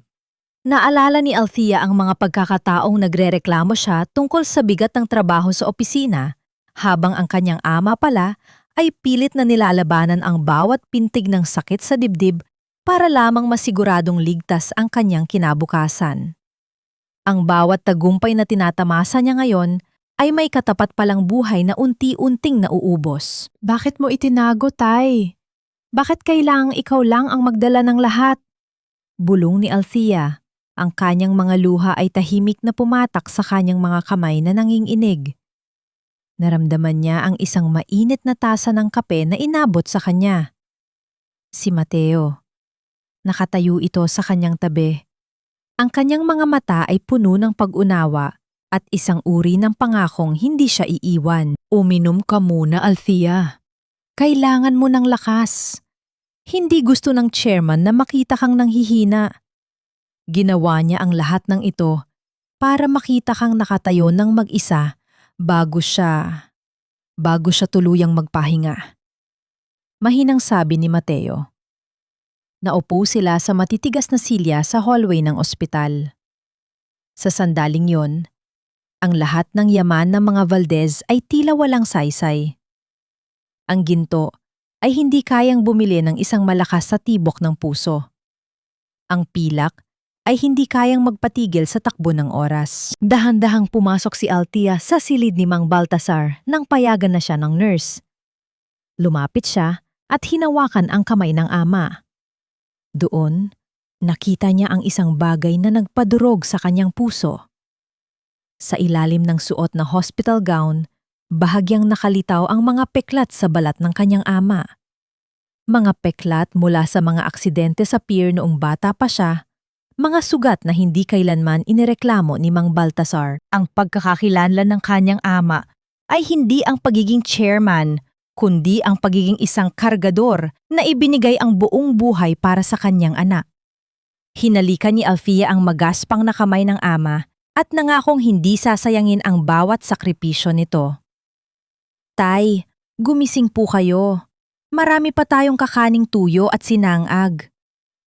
Naalala ni Althea ang mga pagkakataong nagrereklamo siya tungkol sa bigat ng trabaho sa opisina, habang ang kanyang ama pala ay pilit na nilalabanan ang bawat pintig ng sakit sa dibdib para lamang masiguradong ligtas ang kanyang kinabukasan. Ang bawat tagumpay na tinatamasa niya ngayon ay may katapat palang buhay na unti-unting nauubos. Bakit mo itinago, Tay? Bakit kailangang ikaw lang ang magdala ng lahat? Bulong ni Althea. Ang kanyang mga luha ay tahimik na pumatak sa kanyang mga kamay na nanginginig. Naramdaman niya ang isang mainit na tasa ng kape na inabot sa kanya. Si Mateo. Nakatayo ito sa kanyang tabi. Ang kanyang mga mata ay puno ng pag-unawa, at isang uri ng pangakong hindi siya iiwan. Uminom ka muna, Althea. Kailangan mo ng lakas. Hindi gusto ng chairman na makita kang nanghihina. Ginawa niya ang lahat ng ito para makita kang nakatayo ng mag-isa bago siya tuluyang magpahinga. Mahinang sabi ni Mateo. Naupo sila sa matitigas na silya sa hallway ng ospital. Sa sandaling yon, ang lahat ng yaman ng mga Valdez ay tila walang saysay. Ang ginto ay hindi kayang bumili ng isang malakas sa tibok ng puso. Ang pilak ay hindi kayang magpatigil sa takbo ng oras. Dahan-dahang pumasok si Althea sa silid ni Mang Baltasar nang payagan na siya ng nurse. Lumapit siya at hinawakan ang kamay ng ama. Doon, nakita niya ang isang bagay na nagpadurog sa kanyang puso. Sa ilalim ng suot na hospital gown, bahagyang nakalitaw ang mga peklat sa balat ng kanyang ama. Mga peklat mula sa mga aksidente sa pier noong bata pa siya, mga sugat na hindi kailanman inireklamo ni Mang Baltasar. Ang pagkakakilanlan ng kanyang ama ay hindi ang pagiging chairman, kundi ang pagiging isang kargador na ibinigay ang buong buhay para sa kanyang anak. Hinalikan ni Althea ang magaspang na kamay ng ama at nangakong hindi sasayangin ang bawat sakripisyo nito. Tay, gumising po kayo. Marami pa tayong kakaning tuyo at sinangag.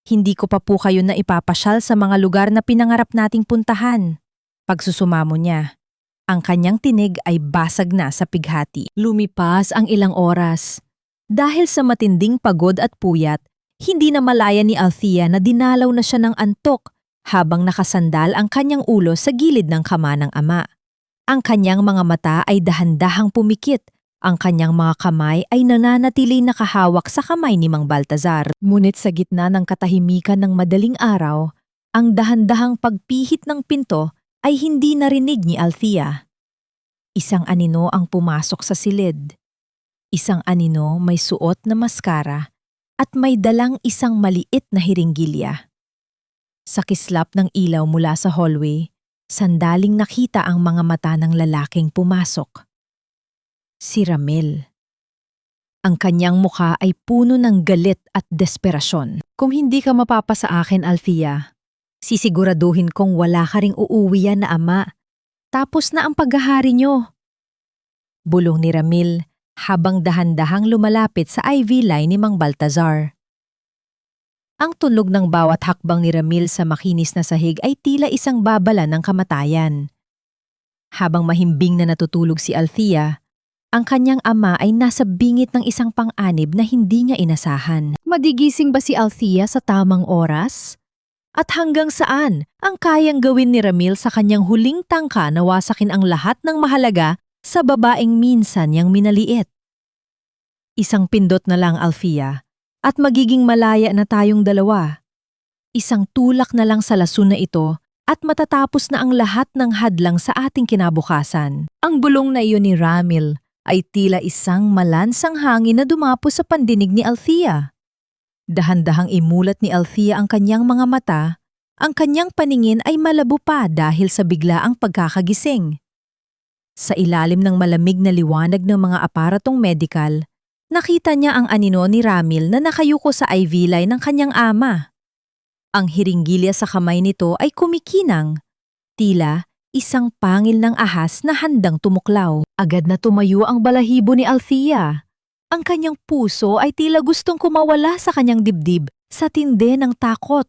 Hindi ko pa po kayo na ipapasyal sa mga lugar na pinangarap nating puntahan. Pagsusumamo niya. Ang kanyang tinig ay basag na sa pighati. Lumipas ang ilang oras. Dahil sa matinding pagod at puyat, hindi na malaya ni Althea na dinalaw na siya ng antok habang nakasandal ang kanyang ulo sa gilid ng kama ng ama. Ang kanyang mga mata ay dahan-dahang pumikit. Ang kanyang mga kamay ay nananatili nakahawak sa kamay ni Mang Baltasar. Ngunit sa gitna ng katahimikan ng madaling araw, ang dahan-dahang pagpihit ng pinto ay hindi narinig ni Althea. Isang anino ang pumasok sa silid. Isang anino may suot na maskara at may dalang isang maliit na hiringgilya. Sa kislap ng ilaw mula sa hallway, sandaling nakita ang mga mata ng lalaking pumasok. Si Ramil. Ang kanyang mukha ay puno ng galit at desperasyon. Kung hindi ka mapapa sa akin, Althea, sisiguraduhin kong wala ka ring uuwi yan na ama. Tapos na ang paghahari nyo. Bulong ni Ramil habang dahan-dahang lumalapit sa IV line ni Mang Baltasar. Ang tunog ng bawat hakbang ni Ramil sa makinis na sahig ay tila isang babala ng kamatayan. Habang mahimbing na natutulog si Althea, ang kanyang ama ay nasa bingit ng isang pang-anib na hindi niya inasahan. Madigising ba si Althea sa tamang oras? At hanggang saan ang kayang gawin ni Ramil sa kanyang huling tangka na wasakin ang lahat ng mahalaga sa babaeng minsan niyang minaliit? Isang pindot na lang, Althea, at magiging malaya na tayong dalawa. Isang tulak na lang sa lason na ito at matatapos na ang lahat ng hadlang sa ating kinabukasan. Ang bulong na iyon ni Ramil ay tila isang malansang hangin na dumapo sa pandinig ni Althea. Dahan-dahang imulat ni Althea ang kanyang mga mata, ang kanyang paningin ay malabo pa dahil sa biglaang pagkakagising. Sa ilalim ng malamig na liwanag ng mga aparatong medikal, nakita niya ang anino ni Ramil na nakayuko sa IV line ng kanyang ama. Ang hiringgilya sa kamay nito ay kumikinang, tila isang pangil ng ahas na handang tumuklaw. Agad na tumayo ang balahibo ni Althea. Ang kanyang puso ay tila gustong kumawala sa kanyang dibdib sa tindi ng takot.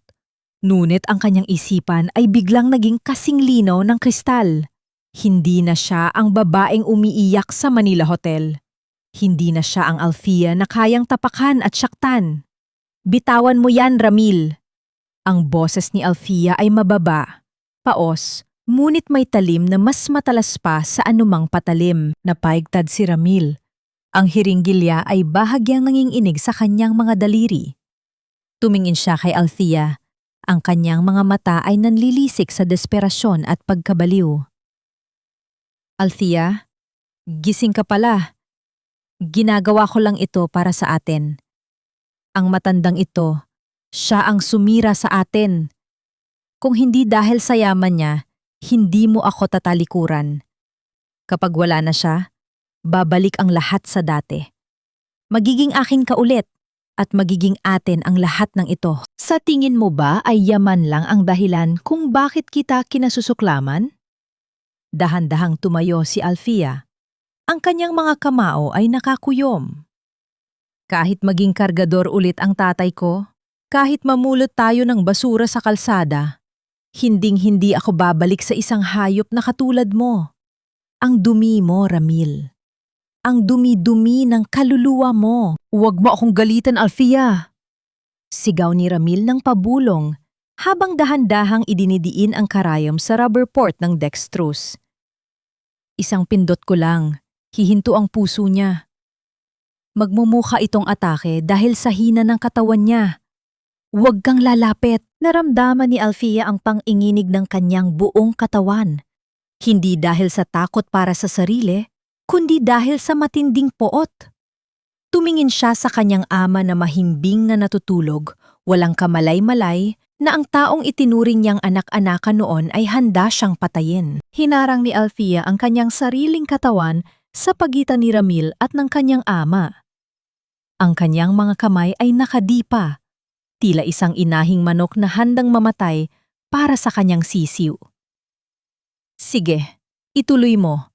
Ngunit ang kanyang isipan ay biglang naging kasing linaw ng kristal. Hindi na siya ang babaeng umiiyak sa Manila Hotel. Hindi na siya ang Althea na kayang tapakan at syaktan. Bitawan mo yan, Ramil. Ang boses ni Althea ay mababa, paos, ngunit may talim na mas matalas pa sa anumang patalim. Napaigtad si Ramil. Ang hiringgilya ay bahagyang nanginginig sa kanyang mga daliri. Tumingin siya kay Althea. Ang kanyang mga mata ay nanlilisik sa desperasyon at pagkabaliw. Althea, gising ka pala. Ginagawa ko lang ito para sa atin. Ang matandang ito, siya ang sumira sa atin. Kung hindi dahil sa yaman niya, Hindi mo ako tatalikuran. Kapag wala na siya, babalik ang lahat sa dati. Magiging akin ka ulit at magiging atin ang lahat ng ito. Sa tingin mo ba ay yaman lang ang dahilan kung bakit kita kinasusuklaman? Dahan-dahang tumayo si Alfia. Ang kanyang mga kamao ay nakakuyom. Kahit maging kargador ulit ang tatay ko, kahit mamulot tayo ng basura sa kalsada, hinding-hindi ako babalik sa isang hayop na katulad mo. Ang dumi mo, Ramil. Ang dumi-dumi ng kaluluwa mo. Huwag mo akong galitan, Alfia! Sigaw ni Ramil ng pabulong habang dahan-dahang idinidiin ang karayom sa rubber port ng dextrose. Isang pindot ko lang, hihinto ang puso niya. Magmumukha itong atake dahil sa hina ng katawan niya. Huwag kang lalapit. Naramdaman ni Alfia ang pang-inginig ng kanyang buong katawan. Hindi dahil sa takot para sa sarili, kundi dahil sa matinding poot. Tumingin siya sa kanyang ama na mahimbing na natutulog, walang kamalay-malay, na ang taong itinuring niyang anak-anakan noon ay handa siyang patayin. Hinarang ni Alfia ang kanyang sariling katawan sa pagitan ni Ramil at ng kanyang ama. Ang kanyang mga kamay ay nakadipa, tila isang inahing manok na handang mamatay para sa kanyang sisiw. Sige, ituloy mo.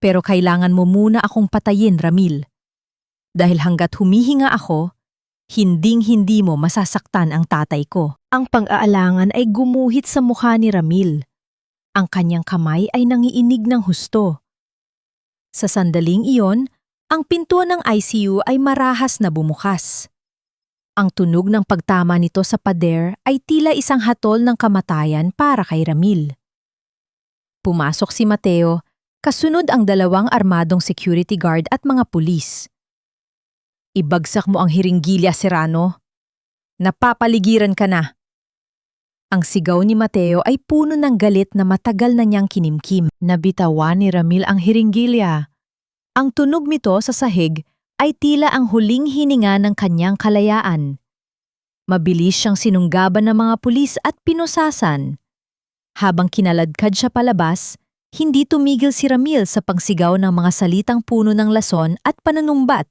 Pero kailangan mo muna akong patayin, Ramil. Dahil hanggat humihinga ako, hinding-hindi mo masasaktan ang tatay ko. Ang pang-aalangan ay gumuhit sa mukha ni Ramil. Ang kanyang kamay ay nangiinig ng husto. Sa sandaling iyon, ang pinto ng ICU ay marahas na bumukas. Ang tunog ng pagtama nito sa pader ay tila isang hatol ng kamatayan para kay Ramil. Pumasok si Mateo, kasunod ang 2 armadong security guard at mga pulis. Ibagsak mo ang hiringgilya, Serrano. Napapaligiran ka na. Ang sigaw ni Mateo ay puno ng galit na matagal na niyang kinimkim. Nabitawan ni Ramil ang hiringgilya. Ang tunog nito sa sahig ay tila ang huling hininga ng kanyang kalayaan. Mabilis siyang sinunggaban ng mga pulis at pinusasan. Habang kinaladkad siya palabas, hindi tumigil si Ramil sa pagsigaw ng mga salitang puno ng lason at pananumbat.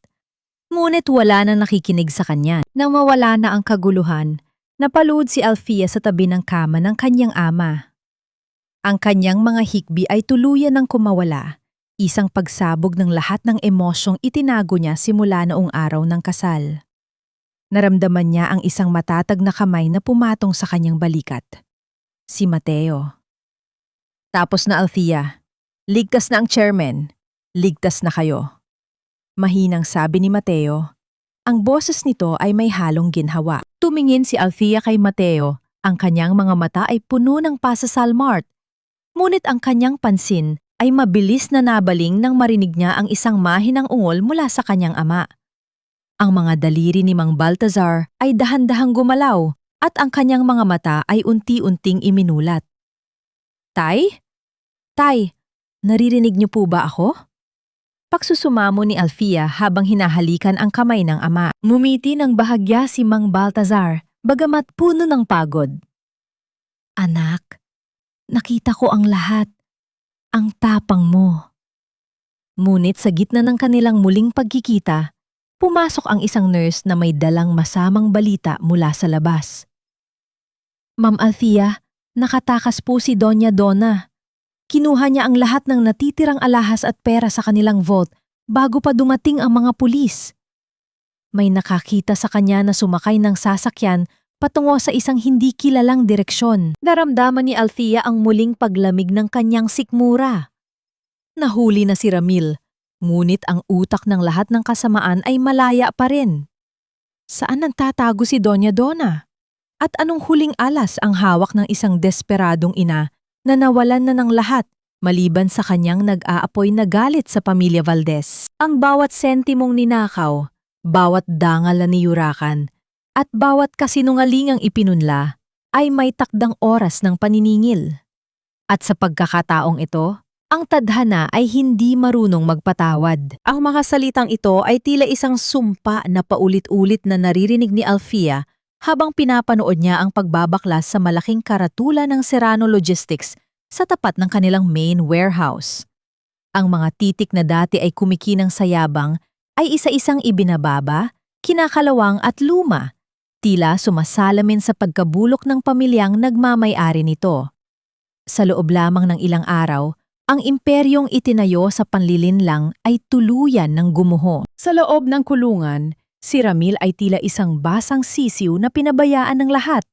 Ngunit wala nang nakikinig sa kanya. Nang mawala na ang kaguluhan, napaluhod si Alfia sa tabi ng kama ng kanyang ama. Ang kanyang mga hikbi ay tuluyan ng kumawala. Isang pagsabog ng lahat ng emosyong itinago niya simula noong araw ng kasal. Naramdaman niya ang isang matatag na kamay na pumatong sa kanyang balikat. Si Mateo. Tapos na, Alfia. Ligtas na ang chairman. Ligtas na kayo. Mahinang sabi ni Mateo. Ang boses nito ay may halong ginhawa. Tumingin si Alfia kay Mateo. Ang kanyang mga mata ay puno ng pasasalmart. Ngunit ang kanyang pansin ay mabilis na nabaling nang marinig niya ang isang mahinang ungol mula sa kanyang ama. Ang mga daliri ni Mang Baltazar ay dahan-dahang gumalaw at ang kanyang mga mata ay unti-unting iminulat. Tay? Tay, naririnig niyo po ba ako? Pagsusumamo ni Alfia habang hinahalikan ang kamay ng ama. Ngumiti ng bahagya si Mang Baltazar, bagamat puno ng pagod. Anak, nakita ko ang lahat. Ang tapang mo. Ngunit sa gitna ng kanilang muling pagkikita, pumasok ang isang nurse na may dalang masamang balita mula sa labas. Ma'am Alfia, nakatakas po si Doña Donna. Kinuha niya ang lahat ng natitirang alahas at pera sa kanilang vault bago pa dumating ang mga pulis. May nakakita sa kanya na sumakay ng sasakyan patungo sa isang hindi kilalang direksyon. Naramdaman ni Alfia ang muling paglamig ng kanyang sikmura. Nahuli na si Ramil, ngunit ang utak ng lahat ng kasamaan ay malaya pa rin. Saan nagtatago si Doña Donna? At anong huling alas ang hawak ng isang desperadong ina na nawalan na ng lahat maliban sa kanyang nag-aapoy na galit sa pamilya Valdez? Ang bawat sentimong ninakaw, bawat dangal na niyurakan, at bawat kasinungalingang ipinunla ay may takdang oras ng paniningil. At sa pagkakataong ito, ang tadhana ay hindi marunong magpatawad. Ang mga salitang ito ay tila isang sumpa na paulit-ulit na naririnig ni Alfia habang pinapanood niya ang pagbabaklas sa malaking karatula ng Serrano Logistics sa tapat ng kanilang main warehouse. Ang mga titik na dati ay kumikinang sayabang ay isa-isang ibinababa, kinakalawang at luma, tila sumasalamin sa pagkabulok ng pamilyang nagmamay-ari nito. Sa loob lamang ng ilang araw, ang imperyong itinayo sa panlilinlang ay tuluyan ng gumuho. Sa loob ng kulungan, si Ramil ay tila isang basang sisiw na pinabayaan ng lahat.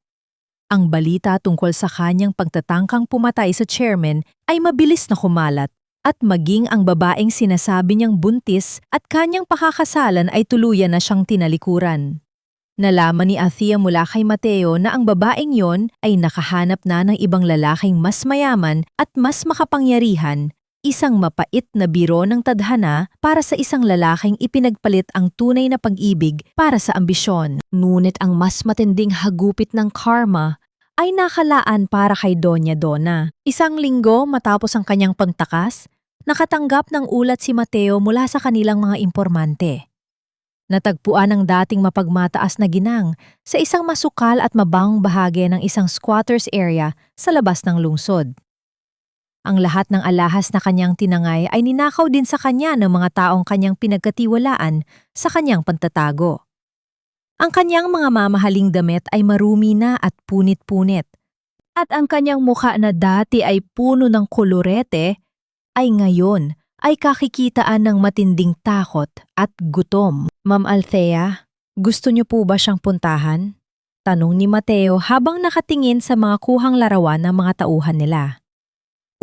Ang balita tungkol sa kanyang pagtatangkang pumatay sa chairman ay mabilis na kumalat at maging ang babaeng sinasabi niyang buntis at kanyang pakakasalan ay tuluyan na siyang tinalikuran. Nalaman ni Althea mula kay Mateo na ang babaeng yon ay nakahanap na ng ibang lalaking mas mayaman at mas makapangyarihan, isang mapait na biro ng tadhana para sa isang lalaking ipinagpalit ang tunay na pag-ibig para sa ambisyon. Ngunit ang mas matinding hagupit ng karma ay nakalaan para kay Doña Donna. Isang linggo matapos ang kanyang pagtakas, nakatanggap ng ulat si Mateo mula sa kanilang mga impormante. Natagpuan ang dating mapagmataas na ginang sa isang masukal at mabangong bahagi ng isang squatters area sa labas ng lungsod. Ang lahat ng alahas na kanyang tinangay ay ninakaw din sa kanya ng mga taong kanyang pinagkatiwalaan sa kanyang pagtatago. Ang kanyang mga mamahaling damit ay marumi na at punit-punit. At ang kanyang mukha na dati ay puno ng kolorete ay ngayon ay kakikitaan ng matinding takot at gutom. Ma'am Althea, gusto niyo po ba siyang puntahan? Tanong ni Mateo habang nakatingin sa mga kuhang larawan ng mga tauhan nila.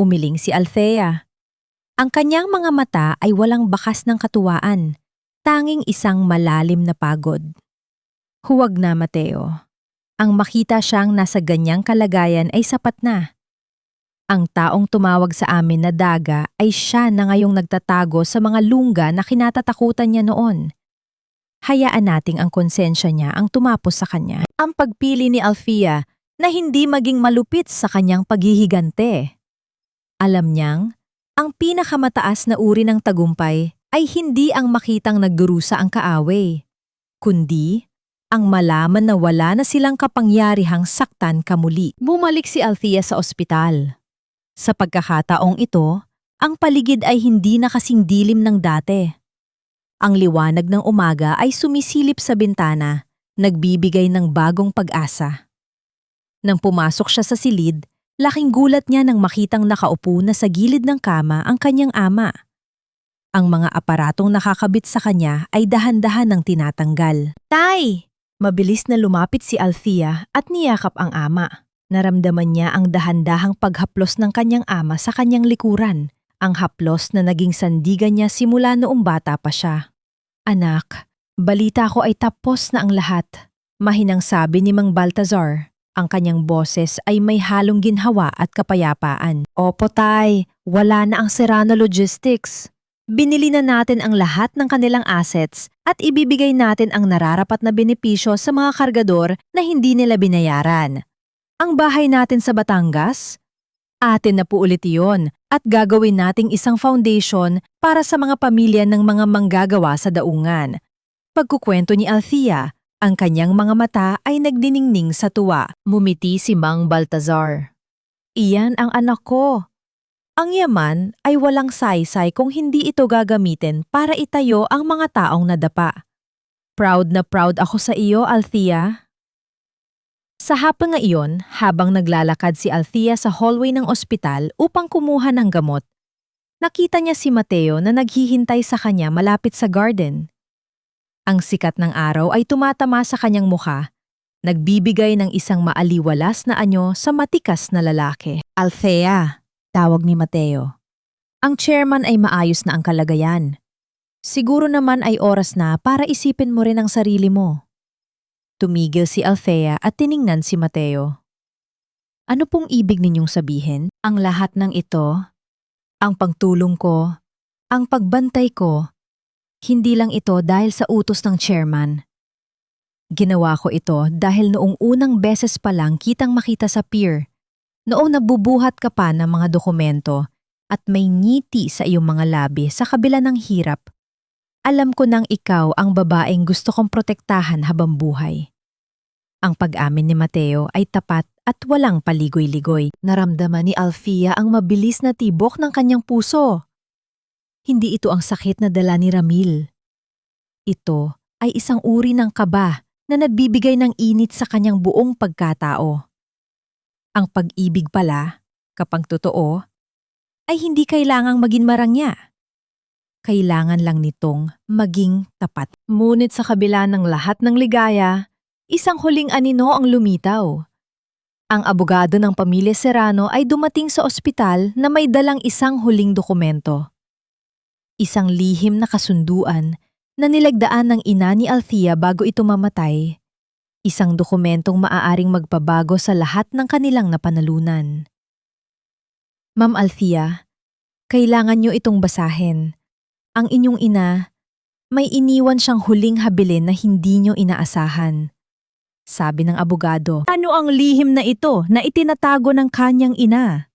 Umiling si Althea. Ang kanyang mga mata ay walang bakas ng katuwaan, tanging isang malalim na pagod. Huwag na, Mateo. Ang makita siyang nasa ganyang kalagayan ay sapat na. Ang taong tumawag sa amin na daga ay siya na ngayong nagtatago sa mga lungga na kinatatakutan niya noon. Hayaan nating ang konsensya niya ang tumapos sa kanya. Ang pagpili ni Althea na hindi maging malupit sa kanyang paghihigante. Alam niyang, ang pinakamataas na uri ng tagumpay ay hindi ang makitang nagdurusa ang kaaway, kundi ang malaman na wala na silang kapangyarihang saktan kamuli. Bumalik si Althea sa ospital. Sa pagkakataong ito, ang paligid ay hindi na kasing dilim ng dati. Ang liwanag ng umaga ay sumisilip sa bintana, nagbibigay ng bagong pag-asa. Nang pumasok siya sa silid, laking gulat niya nang makitang nakaupo na sa gilid ng kama ang kanyang ama. Ang mga aparatong nakakabit sa kanya ay dahan-dahan ng tinatanggal. Tay! Mabilis na lumapit si Althea at niyakap ang ama. Naramdaman niya ang dahan-dahang paghaplos ng kanyang ama sa kanyang likuran, ang haplos na naging sandigan niya simula noong bata pa siya. Anak, balita ko ay tapos na ang lahat. Mahinang sabi ni Mang Baltazar. Ang kanyang boses ay may halong ginhawa at kapayapaan. Opo tay, wala na ang Serrano Logistics. Binili na natin ang lahat ng kanilang assets at ibibigay natin ang nararapat na benepisyo sa mga kargador na hindi nila binayaran. Ang bahay natin sa Batangas? Atin na po ulit iyon at gagawin nating isang foundation para sa mga pamilya ng mga manggagawa sa daungan. Pagkukwento ni Althea, ang kanyang mga mata ay nagdiningning sa tuwa. Mumiti si Mang Baltazar. Iyan ang anak ko. Ang yaman ay walang saysay kung hindi ito gagamitin para itayo ang mga taong nadapa. Proud na proud ako sa iyo, Althea. Sa hapon nga iyon, habang naglalakad si Althea sa hallway ng ospital upang kumuha ng gamot, nakita niya si Mateo na naghihintay sa kanya malapit sa garden. Ang sikat ng araw ay tumatama sa kanyang mukha, nagbibigay ng isang maaliwalas na anyo sa matikas na lalaki. Althea, tawag ni Mateo. Ang chairman ay maayos na ang kalagayan. Siguro naman ay oras na para isipin mo rin ang sarili mo. Tumigil si Althea at tiningnan si Mateo. Ano pong ibig ninyong sabihin? Ang lahat ng ito, ang pagtulong ko, ang pagbantay ko, hindi lang ito dahil sa utos ng chairman. Ginawa ko ito dahil noong unang beses pa lang kitang makita sa pier, noong nabubuhat ka pa ng mga dokumento at may ngiti sa iyong mga labi sa kabila ng hirap. Alam ko nang ikaw ang babaeng gusto kong protektahan habang buhay. Ang pag-amin ni Mateo ay tapat at walang paligoy-ligoy. Naramdaman ni Alfia ang mabilis na tibok ng kanyang puso. Hindi ito ang sakit na dala ni Ramil. Ito ay isang uri ng kaba na nagbibigay ng init sa kanyang buong pagkatao. Ang pag-ibig pala, kapag totoo, ay hindi kailangang maging marangya. Kailangan lang nitong maging tapat. Ngunit sa kabila ng lahat ng ligaya, isang huling anino ang lumitaw. Ang abogado ng pamilya Serrano ay dumating sa ospital na may dalang isang huling dokumento. Isang lihim na kasunduan na nilagdaan ng ina ni Althea bago ito mamatay. Isang dokumentong maaaring magpabago sa lahat ng kanilang napanalunan. Ma'am Althea, kailangan niyo itong basahin. Ang inyong ina, may iniwan siyang huling habilin na hindi niyo inaasahan. Sabi ng abogado. Ano ang lihim na ito na itinatago ng kanyang ina?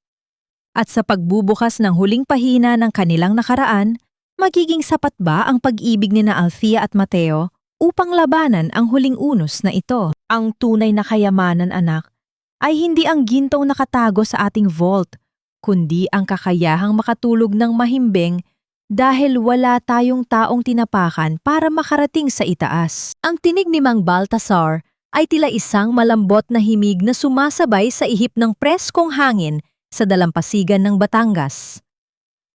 At sa pagbubukas ng huling pahina ng kanilang nakaraan, magiging sapat ba ang pag-ibig ni na Althea at Mateo upang labanan ang huling unos na ito? Ang tunay na kayamanan, anak, ay hindi ang gintong nakatago sa ating vault, kundi ang kakayahang makatulog ng mahimbing dahil wala tayong taong tinapakan para makarating sa itaas. Ang tinig ni Mang Baltasar ay tila isang malambot na himig na sumasabay sa ihip ng preskong hangin sa dalampasigan ng Batangas.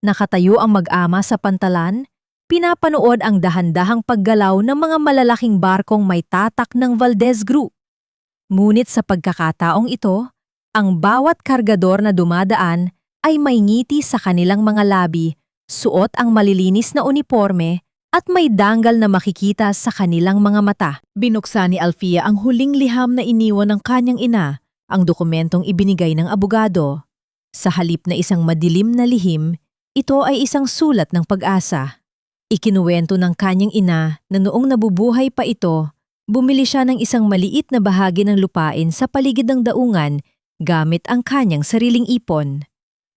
Nakatayo ang mag-ama sa pantalan, pinapanood ang dahan-dahang paggalaw ng mga malalaking barkong may tatak ng Valdez Group. Ngunit sa pagkakataong ito, ang bawat kargador na dumadaan ay may ngiti sa kanilang mga labi, suot ang malilinis na uniforme at may danggal na makikita sa kanilang mga mata. Binuksan ni Alfia ang huling liham na iniwan ng kanyang ina, ang dokumentong ibinigay ng abogado. Sa halip na isang madilim na lihim, ito ay isang sulat ng pag-asa. Ikinuwento ng kanyang ina na noong nabubuhay pa ito, bumili siya ng isang maliit na bahagi ng lupain sa paligid ng daungan gamit ang kanyang sariling ipon.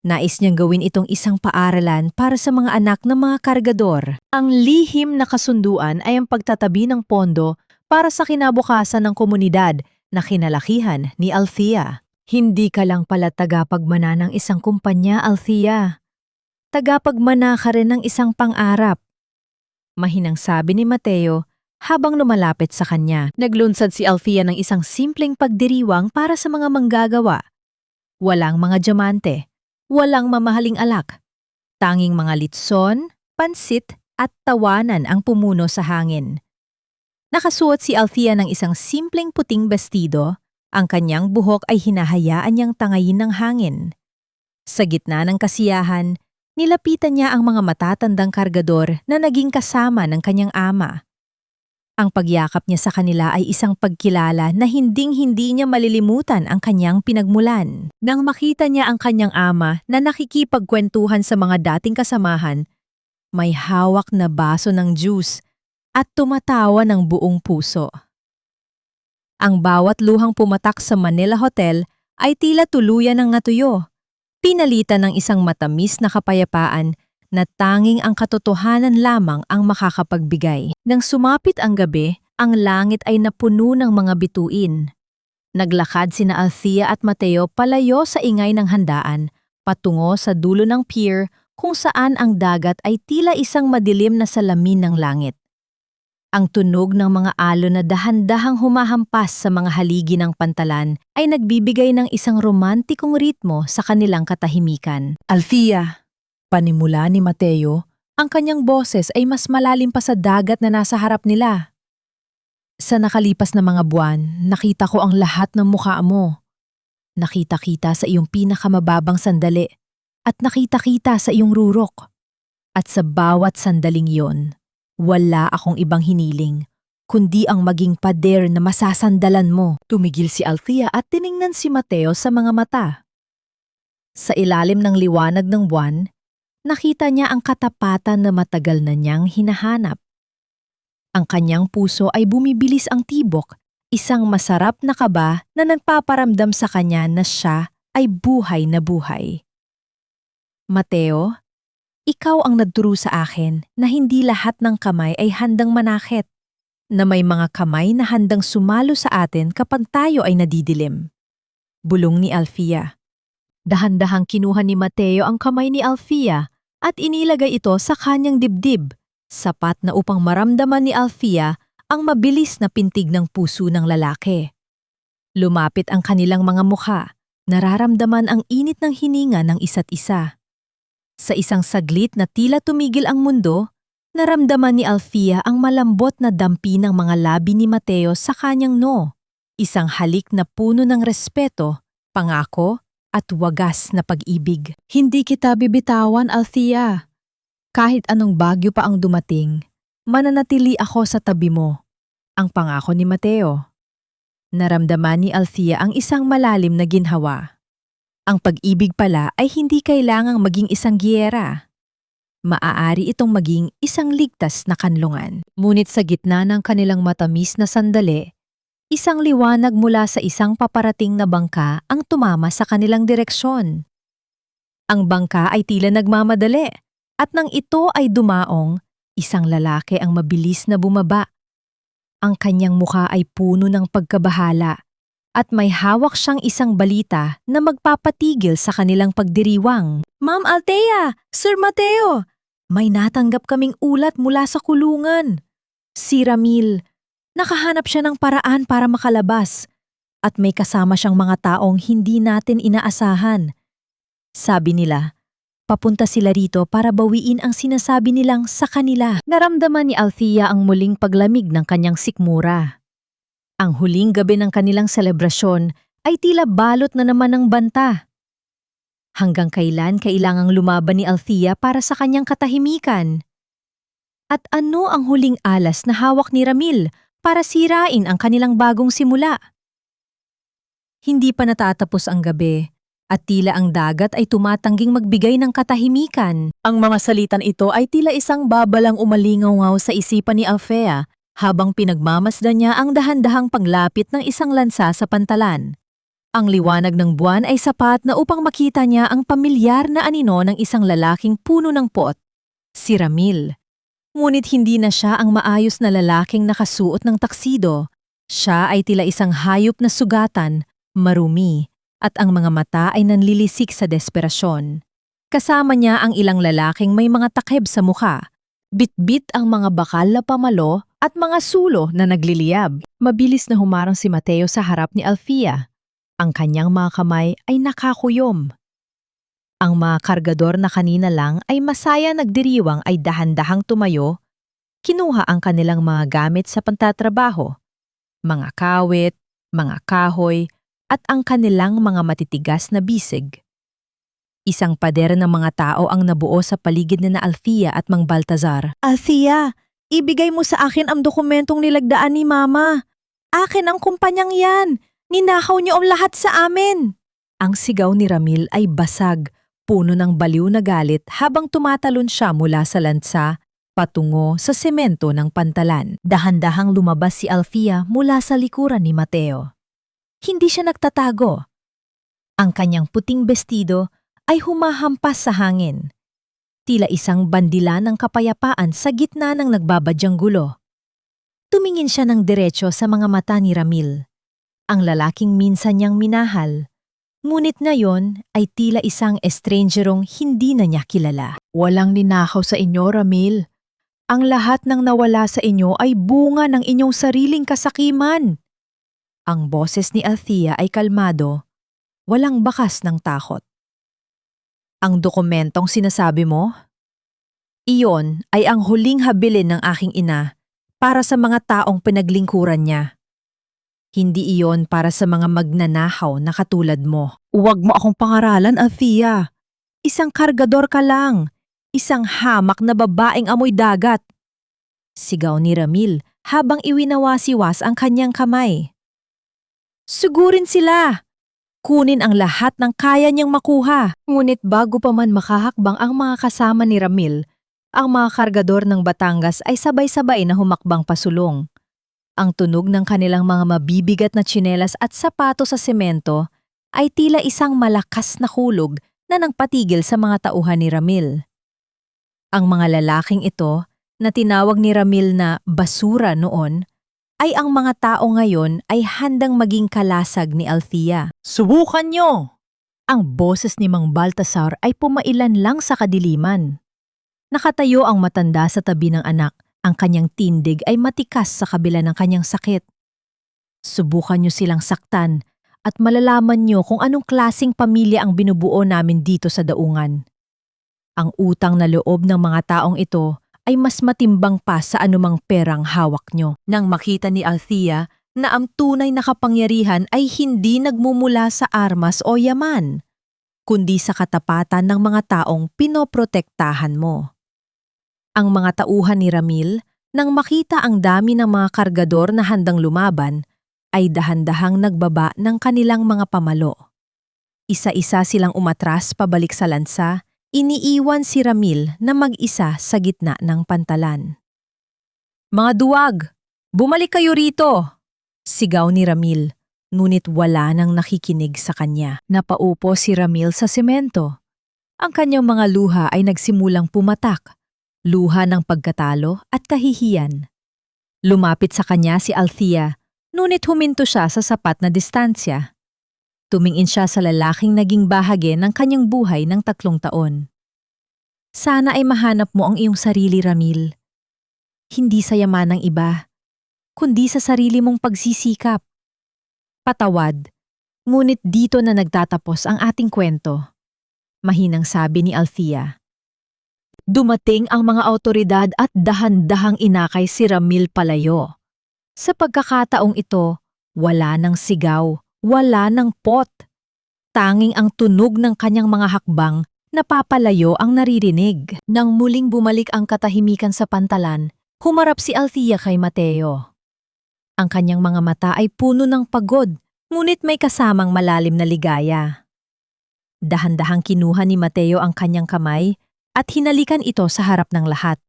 Nais niyang gawin itong isang paaralan para sa mga anak ng mga kargador. Ang lihim na kasunduan ay ang pagtatabi ng pondo para sa kinabukasan ng komunidad na kinalakihan ni Althea. Hindi ka lang pala tagapagmana ng isang kumpanya, Althea. Tagapagmana ka rin ng isang pangarap. Mahinang sabi ni Mateo habang lumalapit sa kanya. Naglunsad si Althea ng isang simpleng pagdiriwang para sa mga manggagawa. Walang mga diamante. Walang mamahaling alak. Tanging mga litson, pansit at tawanan ang pumuno sa hangin. Nakasuot si Althea ng isang simpleng puting bestido, ang kanyang buhok ay hinahayaan niyang tangayin ng hangin. Sa gitna ng kasiyahan, nilapitan niya ang mga matatandang kargador na naging kasama ng kanyang ama. Ang pagyakap niya sa kanila ay isang pagkilala na hinding-hindi niya malilimutan ang kanyang pinagmulan. Nang makita niya ang kanyang ama na nakikipagkwentuhan sa mga dating kasamahan, may hawak na baso ng juice at tumatawa ng buong puso. Ang bawat luhang pumatak sa Manila Hotel ay tila tuluyan ng natuyo, pinalitan ng isang matamis na kapayapaan na tanging ang katotohanan lamang ang makakapagbigay. Nang sumapit ang gabi, ang langit ay napuno ng mga bituin. Naglakad sina Althea at Mateo palayo sa ingay ng handaan, patungo sa dulo ng pier kung saan ang dagat ay tila isang madilim na salamin ng langit. Ang tunog ng mga alon na dahan-dahang humahampas sa mga haligi ng pantalan ay nagbibigay ng isang romantikong ritmo sa kanilang katahimikan. Althea! Panimula ni Mateo, ang kanyang boses ay mas malalim pa sa dagat na nasa harap nila. Sa nakalipas na mga buwan, nakita ko ang lahat ng mukha mo. Nakita-kita sa iyong pinakamababang sandali at nakita-kita sa iyong rurok. At sa bawat sandaling iyon, wala akong ibang hiniling, kundi ang maging pader na masasandalan mo. Tumigil si Althea at tiningnan si Mateo sa mga mata. Sa ilalim ng liwanag ng buwan, nakita niya ang katapatan na matagal na niyang hinahanap. Ang kanyang puso ay bumibilis ang tibok, isang masarap na kaba na nagpaparamdam sa kanya na siya ay buhay na buhay. Mateo, ikaw ang nagturo sa akin na hindi lahat ng kamay ay handang manakit, na may mga kamay na handang sumalo sa atin kapag tayo ay nadidilim. Bulong ni Alfia. Dahan-dahang kinuha ni Mateo ang kamay ni Alfia at inilagay ito sa kanyang dibdib, sapat na upang maramdaman ni Alfia ang mabilis na pintig ng puso ng lalaki. Lumapit ang kanilang mga mukha, nararamdaman ang init ng hininga ng isa't isa. Sa isang saglit na tila tumigil ang mundo, naramdaman ni Alfia ang malambot na dampi ng mga labi ni Mateo sa kanyang no. Isang halik na puno ng respeto, pangako, at wagas na pag-ibig. Hindi kita bibitawan, Althea. Kahit anong bagyo pa ang dumating, mananatili ako sa tabi mo. Ang pangako ni Mateo. Naramdaman ni Althea ang isang malalim na ginhawa. Ang pag-ibig pala ay hindi kailangang maging isang giyera. Maaari itong maging isang ligtas na kanlungan. Ngunit sa gitna ng kanilang matamis na sandali, isang liwanag mula sa isang paparating na bangka ang tumama sa kanilang direksyon. Ang bangka ay tila nagmamadali at nang ito ay dumaong, isang lalaki ang mabilis na bumaba. Ang kanyang mukha ay puno ng pagkabahala at may hawak siyang isang balita na magpapatigil sa kanilang pagdiriwang. Ma'am Althea! Sir Mateo! May natanggap kaming ulat mula sa kulungan. Si Ramil, nakahanap siya ng paraan para makalabas at may kasama siyang mga taong hindi natin inaasahan. Sabi nila, papunta sila rito para bawiin ang sinasabi nilang sa kanila. Naramdaman ni Althea ang muling paglamig ng kanyang sikmura. Ang huling gabi ng kanilang selebrasyon ay tila balot na naman ng banta. Hanggang kailan kailangang lumaban ni Althea para sa kanyang katahimikan? At ano ang huling alas na hawak ni Ramil para sirain ang kanilang bagong simula? Hindi pa natatapos ang gabi at tila ang dagat ay tumatangging magbigay ng katahimikan. Ang mga salitan ito ay tila isang babalang umalingaw sa isipan ni Althea habang pinagmamasdan niya ang dahan-dahang paglapit ng isang lansa sa pantalan. Ang liwanag ng buwan ay sapat na upang makita niya ang pamilyar na anino ng isang lalaking puno ng puot, si Ramil. Ngunit hindi na siya ang maayos na lalaking nakasuot ng taksido. Siya ay tila isang hayop na sugatan, marumi, at ang mga mata ay nanlilisik sa desperasyon. Kasama niya ang ilang lalaking may mga takeb sa mukha, bitbit ang mga bakal na pamalo at mga sulo na nagliliyab. Mabilis na humarang si Mateo sa harap ni Althea. Ang kanyang mga kamay ay nakakuyom. Ang mga kargador na kanina lang ay masaya nagdiriwang ay dahan-dahang tumayo, kinuha ang kanilang mga gamit sa pantatrabaho, mga kawit, mga kahoy, at ang kanilang mga matitigas na bisig. Isang pader ng mga tao ang nabuo sa paligid ni na Althea at Mang Baltazar. Althea, ibigay mo sa akin ang dokumentong nilagdaan ni Mama. Akin ang kumpanyang yan. Ninakaw niyo ang lahat sa amin. Ang sigaw ni Ramil ay basag, puno ng baliw na galit habang tumatalon siya mula sa lansa patungo sa semento ng pantalan. Dahan-dahang lumabas si Althea mula sa likuran ni Mateo. Hindi siya nagtatago. Ang kanyang puting bestido ay humahampas sa hangin. Tila isang bandila ng kapayapaan sa gitna ng nagbabadyang gulo. Tumingin siya ng diretso sa mga mata ni Ramil, ang lalaking minsan niyang minahal. Ngunit ngayon ay tila isang estrangerong hindi na niya kilala. Walang ninakaw sa inyo, Ramil. Ang lahat ng nawala sa inyo ay bunga ng inyong sariling kasakiman. Ang boses ni Althea ay kalmado, walang bakas ng takot. Ang dokumentong sinasabi mo? Iyon ay ang huling habilin ng aking ina para sa mga taong pinaglingkuran niya. Hindi iyon para sa mga magnanakaw na katulad mo. Huwag mo akong pangaralan, Althea. Isang kargador ka lang. Isang hamak na babaeng amoy dagat. Sigaw ni Ramil habang iwinawasiwas ang kanyang kamay. Sugurin sila! Kunin ang lahat ng kaya niyang makuha. Ngunit bago pa man makahakbang ang mga kasama ni Ramil, ang mga kargador ng Batangas ay sabay-sabay na humakbang pasulong. Ang tunog ng kanilang mga mabibigat na tsinelas at sapato sa semento ay tila isang malakas na hulog na nangpatigil sa mga tauhan ni Ramil. Ang mga lalaking ito, na tinawag ni Ramil na basura noon, ay ang mga tao ngayon ay handang maging kalasag ni Althea. Subukan nyo! Ang boses ni Mang Baltasar ay pumailan lang sa kadiliman. Nakatayo ang matanda sa tabi ng anak. Ang kanyang tindig ay matikas sa kabila ng kanyang sakit. Subukan niyo silang saktan at malalaman niyo kung anong klasing pamilya ang binubuo namin dito sa daungan. Ang utang na loob ng mga taong ito ay mas matimbang pa sa anumang perang hawak niyo. Nang makita ni Althea na ang tunay na kapangyarihan ay hindi nagmumula sa armas o yaman, kundi sa katapatan ng mga taong pinoprotektahan mo. Ang mga tauhan ni Ramil, nang makita ang dami ng mga kargador na handang lumaban, ay dahan-dahang nagbaba ng kanilang mga pamalo. Isa-isa silang umatras pabalik sa lansa, iniiwan si Ramil na mag-isa sa gitna ng pantalan. "Mga duwag, bumalik kayo rito!" Sigaw ni Ramil, ngunit wala nang nakikinig sa kanya. Napaupo si Ramil sa semento. Ang kanyang mga luha ay nagsimulang pumatak, luha ng pagkatalo at kahihiyan. Lumapit sa kanya si Althea, ngunit huminto siya sa sapat na distansya. Tumingin siya sa lalaking naging bahagi ng kanyang buhay ng 3 taon. "Sana ay mahanap mo ang iyong sarili, Ramil. Hindi sa yaman ng iba, kundi sa sarili mong pagsisikap. Patawad, ngunit dito na nagtatapos ang ating kwento," mahinang sabi ni Althea. Dumating ang mga awtoridad at dahan-dahang inakay si Ramil palayo. Sa pagkakataong ito, wala ng sigaw, wala ng pot. Tanging ang tunog ng kanyang mga hakbang na papalayo ang naririnig. Nang muling bumalik ang katahimikan sa pantalan, humarap si Althea kay Mateo. Ang kanyang mga mata ay puno ng pagod, ngunit may kasamang malalim na ligaya. Dahan-dahang kinuha ni Mateo ang kanyang kamay at hinalikan ito sa harap ng lahat.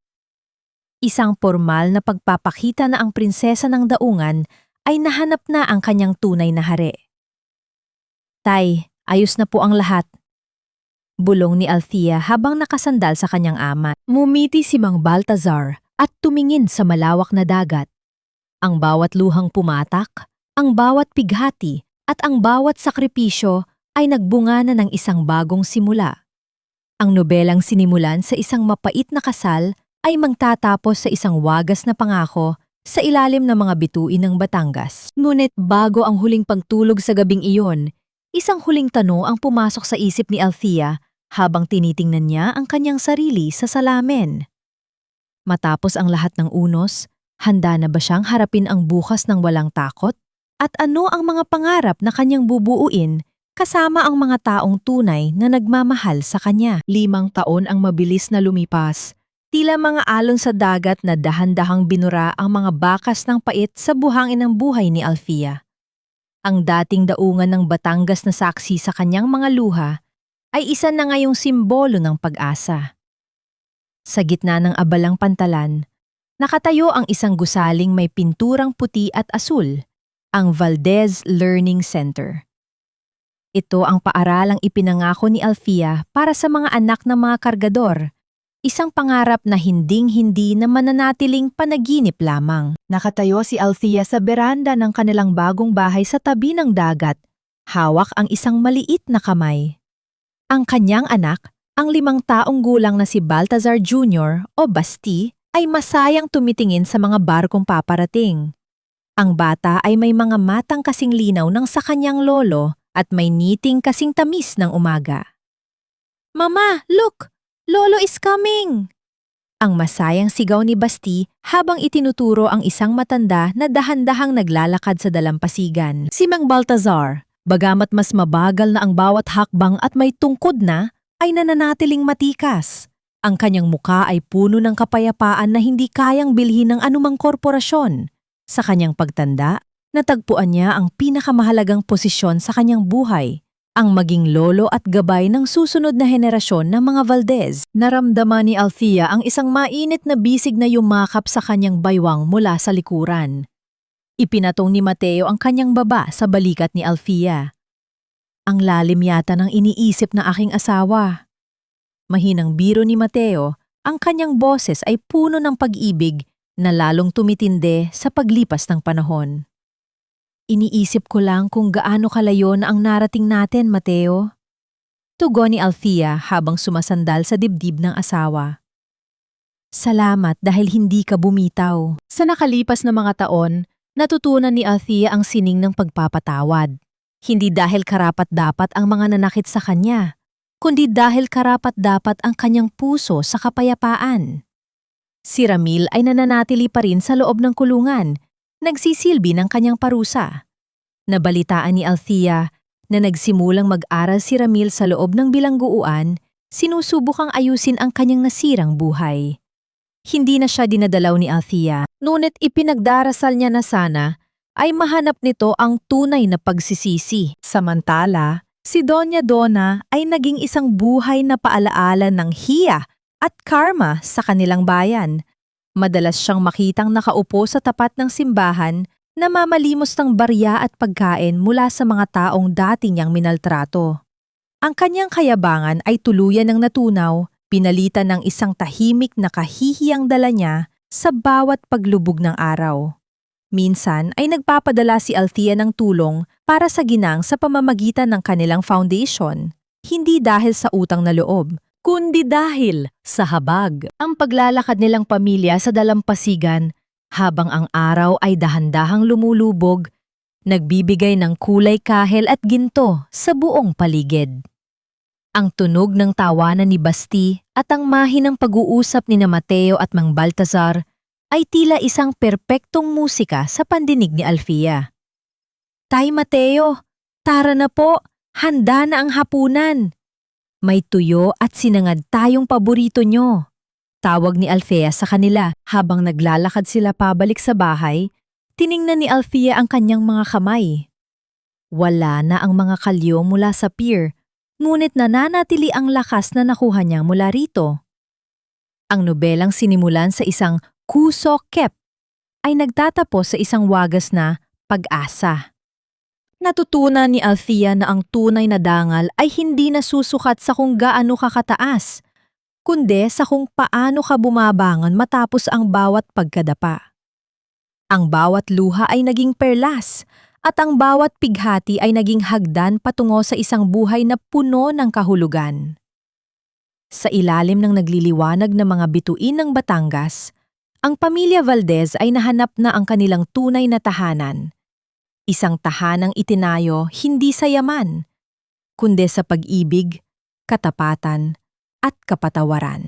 Isang formal na pagpapakita na ang prinsesa ng daungan ay nahanap na ang kanyang tunay na hari. "Tay, ayos na po ang lahat," bulong ni Althea habang nakasandal sa kanyang ama. Mumiti si Mang Baltasar at tumingin sa malawak na dagat. Ang bawat luhang pumatak, ang bawat pighati at ang bawat sakripisyo ay nagbunga na ng isang bagong simula. Ang nobelang sinimulan sa isang mapait na kasal ay magtatapos sa isang wagas na pangako sa ilalim ng mga bituin ng Batangas. Ngunit bago ang huling pagtulog sa gabing iyon, isang huling tanong ang pumasok sa isip ni Althea habang tinitingnan niya ang kanyang sarili sa salamin. Matapos ang lahat ng unos, handa na ba siyang harapin ang bukas ng walang takot? At ano ang mga pangarap na kanyang bubuuin kasama ang mga taong tunay na nagmamahal sa kanya? 5 taon ang mabilis na lumipas. Tila mga alon sa dagat na dahan-dahang binura ang mga bakas ng pait sa buhangin ng buhay ni Althea. Ang dating daungan ng Batangas na saksi sa kanyang mga luha ay isa na ngayong simbolo ng pag-asa. Sa gitna ng abalang pantalan, nakatayo ang isang gusaling may pinturang puti at asul, ang Valdez Learning Center. Ito ang paaralang ipinangako ni Althea para sa mga anak ng mga kargador, isang pangarap na hinding-hindi na mananatiling panaginip lamang. Nakatayo si Althea sa beranda ng kanilang bagong bahay sa tabi ng dagat, hawak ang isang maliit na kamay. Ang kanyang anak, ang 5 taong gulang na si Baltasar Jr. o Basti, ay masayang tumitingin sa mga barkong paparating. Ang bata ay may mga matang kasing linaw ng sa kanyang lolo at may niting kasing tamis ng umaga. "Mama, look! Lolo is coming!" Ang masayang sigaw ni Basti habang itinuturo ang isang matanda na dahan-dahang naglalakad sa dalampasigan. Si Mang Baltasar, bagamat mas mabagal na ang bawat hakbang at may tungkod na, ay nananatiling matikas. Ang kanyang muka ay puno ng kapayapaan na hindi kayang bilhin ng anumang korporasyon. Sa kanyang pagtanda, natagpuan niya ang pinakamahalagang posisyon sa kanyang buhay, ang maging lolo at gabay ng susunod na henerasyon ng mga Valdez. Naramdaman ni Althea ang isang mainit na bisig na yumakap sa kanyang baywang mula sa likuran. Ipinatong ni Mateo ang kanyang baba sa balikat ni Althea. "Ang lalim yata ng iniisip ng aking asawa." Mahinang biro ni Mateo, ang kanyang boses ay puno ng pag-ibig na lalong tumitindi sa paglipas ng panahon. Iniisip ko lang kung gaano kalayo na ang narating natin, Mateo. Tugon ni Althea habang sumasandal sa dibdib ng asawa. Salamat dahil hindi ka bumitaw. Sa nakalipas na mga taon, natutunan ni Althea ang sining ng pagpapatawad. Hindi dahil karapat-dapat ang mga nanakit sa kanya, kundi dahil karapat-dapat ang kanyang puso sa kapayapaan. Si Ramil ay nananatili pa rin sa loob ng kulungan, nagsisilbi ng kanyang parusa. Nabalitaan ni Althea na nagsimulang mag-aral si Ramil sa loob ng bilangguan, sinusubukang ayusin ang kanyang nasirang buhay. Hindi na siya dinadalaw ni Althea, ngunit ipinagdarasal niya na sana ay mahanap nito ang tunay na pagsisisi. Samantala, si Doña Donna ay naging isang buhay na paalaala ng hiya at karma sa kanilang bayan. Madalas siyang makitang nakaupo sa tapat ng simbahan na mamalimos ng barya at pagkain mula sa mga taong dati niyang minaltrato. Ang kanyang kayabangan ay tuluyan ng natunaw, pinalitan ng isang tahimik na kahihiyang dala niya sa bawat paglubog ng araw. Minsan ay nagpapadala si Althea ng tulong para sa ginang sa pamamagitan ng kanilang foundation, hindi dahil sa utang na loob, kundi dahil sa habag. Ang paglalakad nilang pamilya sa dalampasigan habang ang araw ay dahan-dahang lumulubog, nagbibigay ng kulay kahel at ginto sa buong paligid. Ang tunog ng tawanan ni Basti at ang mahinang pag-uusap ni Mateo at Mang Baltazar ay tila isang perpektong musika sa pandinig ni Althea. Tay Mateo, tara na po, handa na ang hapunan. May tuyo at sinangad tayong paborito nyo. Tawag ni Althea sa kanila. Habang naglalakad sila pabalik sa bahay, tiningnan ni Althea ang kanyang mga kamay. Wala na ang mga kalyo mula sa pier, ngunit nananatili ang lakas na nakuha niya mula rito. Ang nobelang sinimulan sa isang kuso kep ay nagtatapos sa isang wagas na pag-asa. Natutunan ni Althea na ang tunay na dangal ay hindi nasusukat sa kung gaano ka kataas, kundi sa kung paano ka bumabangon matapos ang bawat pagkadapa. Ang bawat luha ay naging perlas, at ang bawat pighati ay naging hagdan patungo sa isang buhay na puno ng kahulugan. Sa ilalim ng nagliliwanag na mga bituin ng Batangas, ang pamilya Valdez ay nahanap na ang kanilang tunay na tahanan. Isang tahanang itinayo hindi sa yaman, kundi sa pag-ibig, katapatan, at kapatawaran.